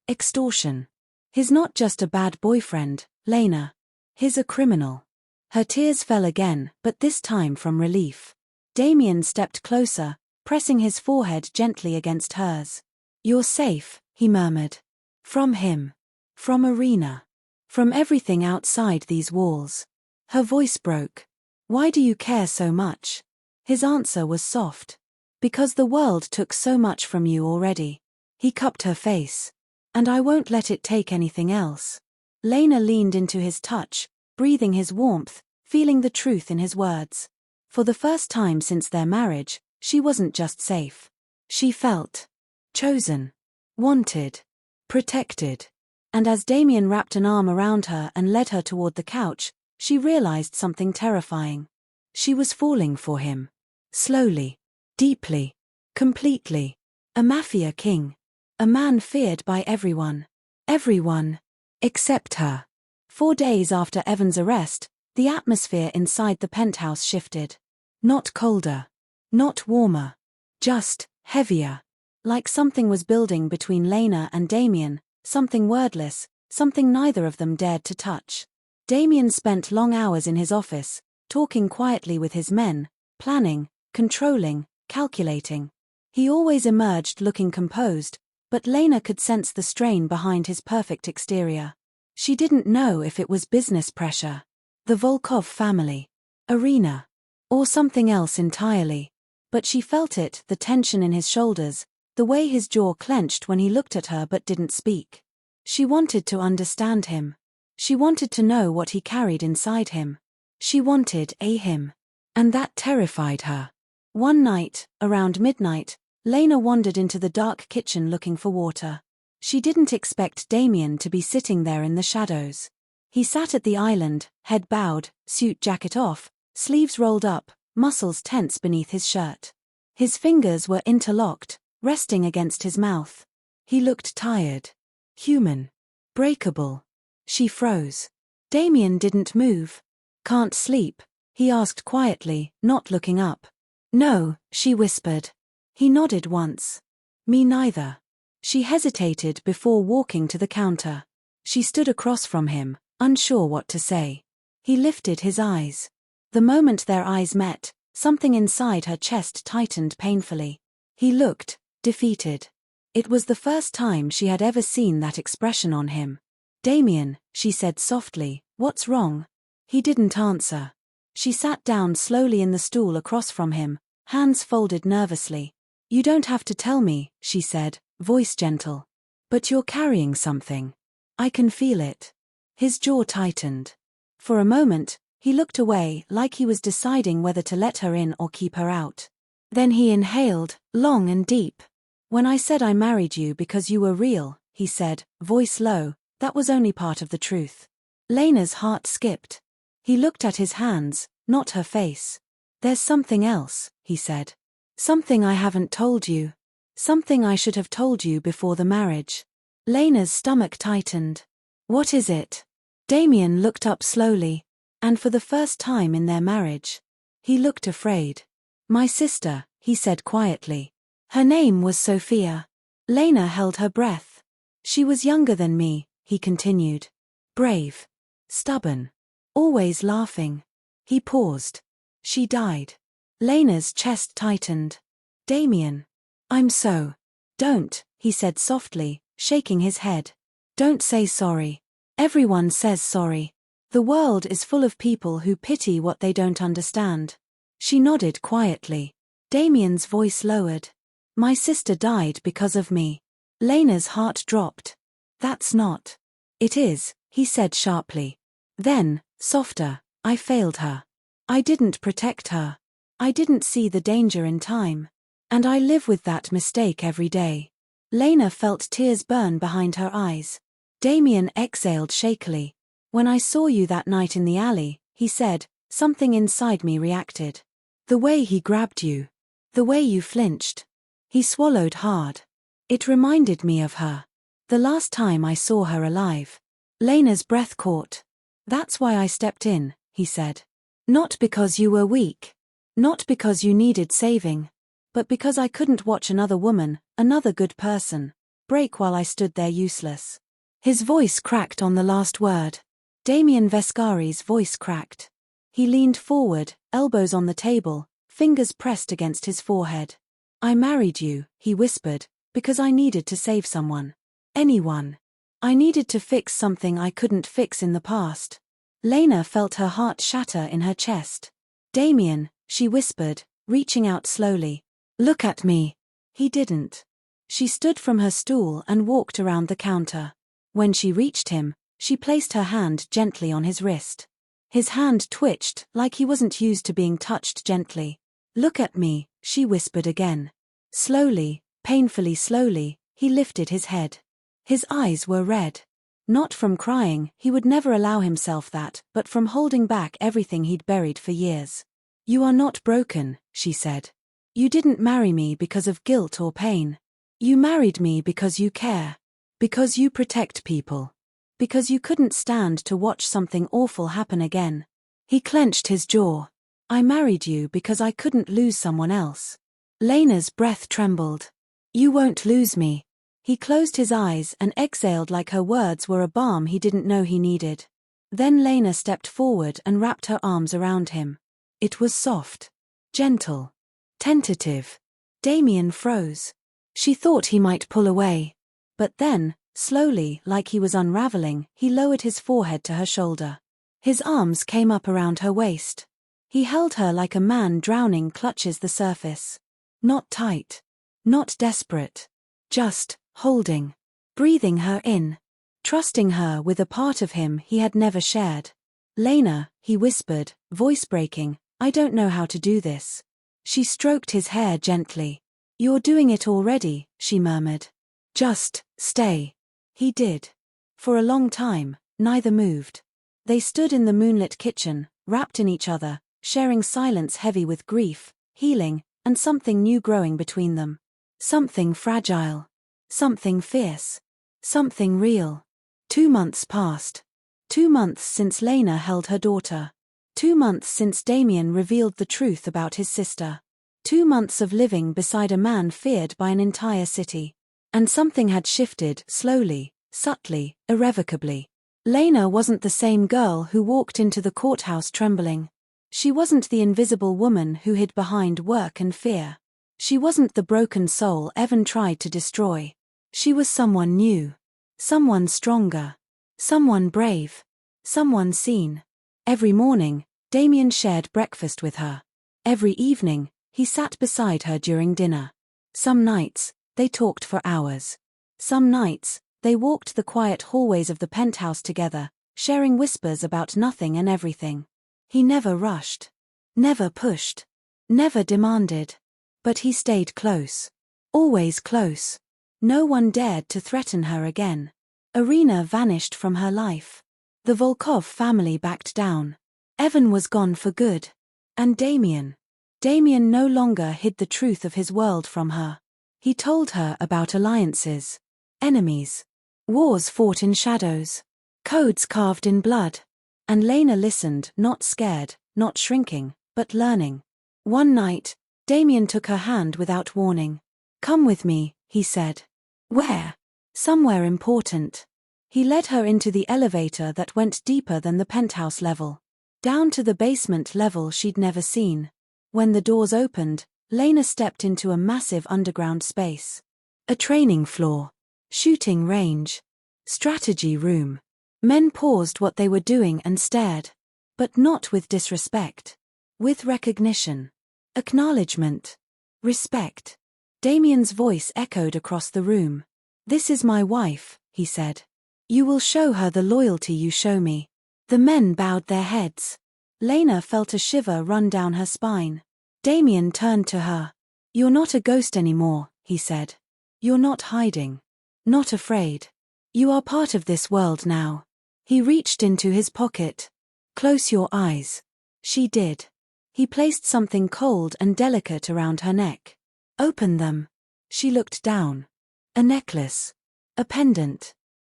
Extortion. He's not just a bad boyfriend, Lena. He's a criminal. Her tears fell again, but this time from relief. Damien stepped closer, pressing his forehead gently against hers. You're safe, he murmured. From him. From Arena. From everything outside these walls. Her voice broke. Why do you care so much? His answer was soft. Because the world took so much from you already. He cupped her face. And I won't let it take anything else. Lena leaned into his touch, breathing his warmth, feeling the truth in his words. For the first time since their marriage, she wasn't just safe. She felt chosen, wanted, protected. And as Damien wrapped an arm around her and led her toward the couch, she realized something terrifying. She was falling for him. Slowly, deeply, completely. A Mafia King. A man feared by everyone. Everyone. Except her. 4 days after Evan's arrest, the atmosphere inside the penthouse shifted. Not colder. Not warmer. Just heavier. Like something was building between Lena and Damien, something wordless, something neither of them dared to touch. Damien spent long hours in his office, talking quietly with his men, planning, controlling, calculating. He always emerged looking composed, but Lena could sense the strain behind his perfect exterior. She didn't know if it was business pressure, the Volkov family, Arena, or something else entirely. But she felt it, the tension in his shoulders, the way his jaw clenched when he looked at her but didn't speak. She wanted to understand him. She wanted to know what he carried inside him. She wanted him. And that terrified her. One night, around midnight, Lena wandered into the dark kitchen looking for water. She didn't expect Damien to be sitting there in the shadows. He sat at the island, head bowed, suit jacket off, sleeves rolled up, muscles tense beneath his shirt. His fingers were interlocked, resting against his mouth. He looked tired. Human. Breakable. She froze. Damien didn't move. Can't sleep? He asked quietly, not looking up. No, she whispered. He nodded once. Me neither. She hesitated before walking to the counter. She stood across from him, unsure what to say. He lifted his eyes. The moment their eyes met, something inside her chest tightened painfully. He looked defeated. It was the first time she had ever seen that expression on him. Damien, she said softly, what's wrong? He didn't answer. She sat down slowly in the stool across from him, hands folded nervously. You don't have to tell me, she said, voice gentle. But you're carrying something. I can feel it. His jaw tightened. For a moment, he looked away like he was deciding whether to let her in or keep her out. Then he inhaled, long and deep. When I said I married you because you were real, he said, voice low, that was only part of the truth. Lena's heart skipped. He looked at his hands, not her face. There's something else, he said. Something I haven't told you. Something I should have told you before the marriage. Lena's stomach tightened. What is it? Damien looked up slowly, and for the first time in their marriage. He looked afraid. My sister, he said quietly. Her name was Sophia. Lena held her breath. She was younger than me, he continued. Brave. Stubborn. Always laughing. He paused. She died. Lena's chest tightened. Damien. I'm so. Don't, he said softly, shaking his head. Don't say sorry. Everyone says sorry. The world is full of people who pity what they don't understand. She nodded quietly. Damien's voice lowered. My sister died because of me. Lena's heart dropped. That's not. It is, he said sharply. Then, softer, I failed her. I didn't protect her. I didn't see the danger in time. And I live with that mistake every day. Lena felt tears burn behind her eyes. Damien exhaled shakily. When I saw you that night in the alley, he said, something inside me reacted. The way he grabbed you. The way you flinched. He swallowed hard. It reminded me of her. The last time I saw her alive. Lena's breath caught. That's why I stepped in, he said. Not because you were weak. Not because you needed saving. But because I couldn't watch another woman, another good person, break while I stood there useless. His voice cracked on the last word. Damien Vescari's voice cracked. He leaned forward, elbows on the table, fingers pressed against his forehead. I married you, he whispered, because I needed to save someone. Anyone. I needed to fix something I couldn't fix in the past. Lena felt her heart shatter in her chest. Damien, she whispered, reaching out slowly. Look at me. He didn't. She stood from her stool and walked around the counter. When she reached him, she placed her hand gently on his wrist. His hand twitched like he wasn't used to being touched gently. Look at me, she whispered again. Slowly, painfully slowly, he lifted his head. His eyes were red. Not from crying, he would never allow himself that, but from holding back everything he'd buried for years. You are not broken, she said. You didn't marry me because of guilt or pain. You married me because you care. Because you protect people. Because you couldn't stand to watch something awful happen again. He clenched his jaw. I married you because I couldn't lose someone else. Lena's breath trembled. You won't lose me. He closed his eyes and exhaled like her words were a balm he didn't know he needed. Then Lena stepped forward and wrapped her arms around him. It was soft. Gentle. Tentative. Damien froze. She thought he might pull away. But then, slowly, like he was unraveling, he lowered his forehead to her shoulder. His arms came up around her waist. He held her like a man drowning clutches the surface. Not tight. Not desperate. Just, holding. Breathing her in. Trusting her with a part of him he had never shared. Lena, he whispered, voice breaking, I don't know how to do this. She stroked his hair gently. You're doing it already, she murmured. Just, stay. He did. For a long time, neither moved. They stood in the moonlit kitchen, wrapped in each other, sharing silence heavy with grief, healing, and something new growing between them. Something fragile. Something fierce. Something real. 2 months passed. 2 months since Lena held her daughter. 2 months since Damien revealed the truth about his sister. 2 months of living beside a man feared by an entire city. And something had shifted, slowly, subtly, irrevocably. Lena wasn't the same girl who walked into the courthouse trembling. She wasn't the invisible woman who hid behind work and fear. She wasn't the broken soul Evan tried to destroy. She was someone new. Someone stronger. Someone brave. Someone seen. Every morning, Damien shared breakfast with her. Every evening, he sat beside her during dinner. Some nights, they talked for hours. Some nights, they walked the quiet hallways of the penthouse together, sharing whispers about nothing and everything. He never rushed. Never pushed. Never demanded. But he stayed close. Always close. No one dared to threaten her again. Irina vanished from her life. The Volkov family backed down. Evan was gone for good. And Damien no longer hid the truth of his world from her. He told her about alliances. Enemies. Wars fought in shadows. Codes carved in blood. And Lena listened, not scared, not shrinking, but learning. One night, Damien took her hand without warning. Come with me, he said. Where? Somewhere important. He led her into the elevator that went deeper than the penthouse level. Down to the basement level she'd never seen. When the doors opened, Lena stepped into a massive underground space. A training floor. Shooting range. Strategy room. Men paused what they were doing and stared. But not with disrespect. With recognition. Acknowledgement. Respect. Damien's voice echoed across the room. "This is my wife," he said. "You will show her the loyalty you show me." The men bowed their heads. Lena felt a shiver run down her spine. Damien turned to her. "You're not a ghost anymore," he said. "You're not hiding. Not afraid. You are part of this world now." He reached into his pocket. "Close your eyes." She did. He placed something cold and delicate around her neck. "Open them." She looked down. A necklace. A pendant.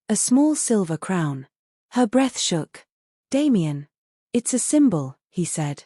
A small silver crown. Her breath shook. "Damien. It's a symbol," he said.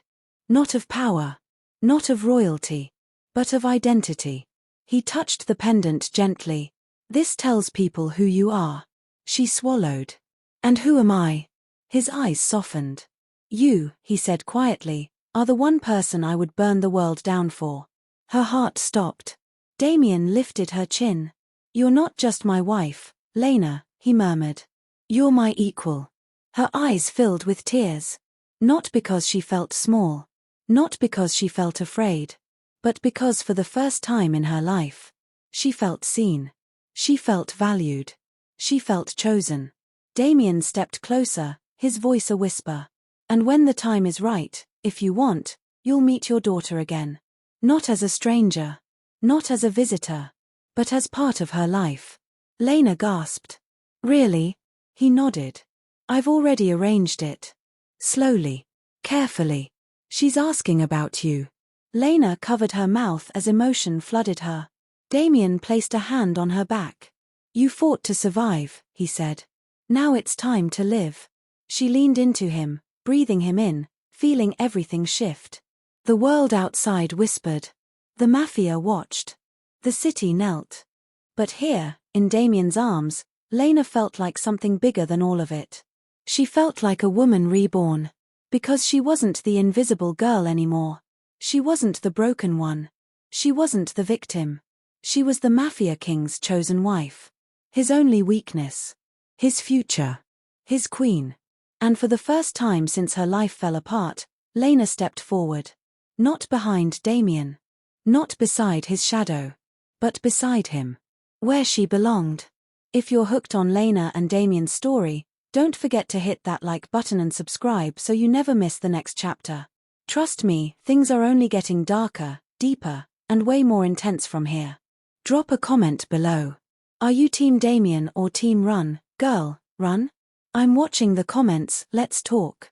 "Not of power. Not of royalty. But of identity." He touched the pendant gently. "This tells people who you are." She swallowed. "And who am I?" His eyes softened. "You," he said quietly, "are the one person I would burn the world down for." Her heart stopped. Damien lifted her chin. "You're not just my wife, Lena," he murmured. "You're my equal." Her eyes filled with tears. Not because she felt small. Not because she felt afraid. But because for the first time in her life, she felt seen. She felt valued. She felt chosen. Damien stepped closer, his voice a whisper. "And when the time is right, if you want, you'll meet your daughter again. Not as a stranger. Not as a visitor. But as part of her life." Lena gasped. "Really?" He nodded. "I've already arranged it." Slowly. Carefully. "She's asking about you." Lena covered her mouth as emotion flooded her. Damien placed a hand on her back. "You fought to survive," he said. "Now it's time to live." She leaned into him, breathing him in, feeling everything shift. The world outside whispered. The Mafia watched. The city knelt. But here, in Damien's arms, Lena felt like something bigger than all of it. She felt like a woman reborn. Because she wasn't the invisible girl anymore. She wasn't the broken one. She wasn't the victim. She was the Mafia King's chosen wife. His only weakness. His future. His queen. And for the first time since her life fell apart, Lena stepped forward. Not behind Damien. Not beside his shadow. But beside him. Where she belonged. If you're hooked on Lena and Damien's story, don't forget to hit that like button and subscribe so you never miss the next chapter. Trust me, things are only getting darker, deeper, and way more intense from here. Drop a comment below. Are you Team Damien or Team Run, Girl, Run? I'm watching the comments, let's talk.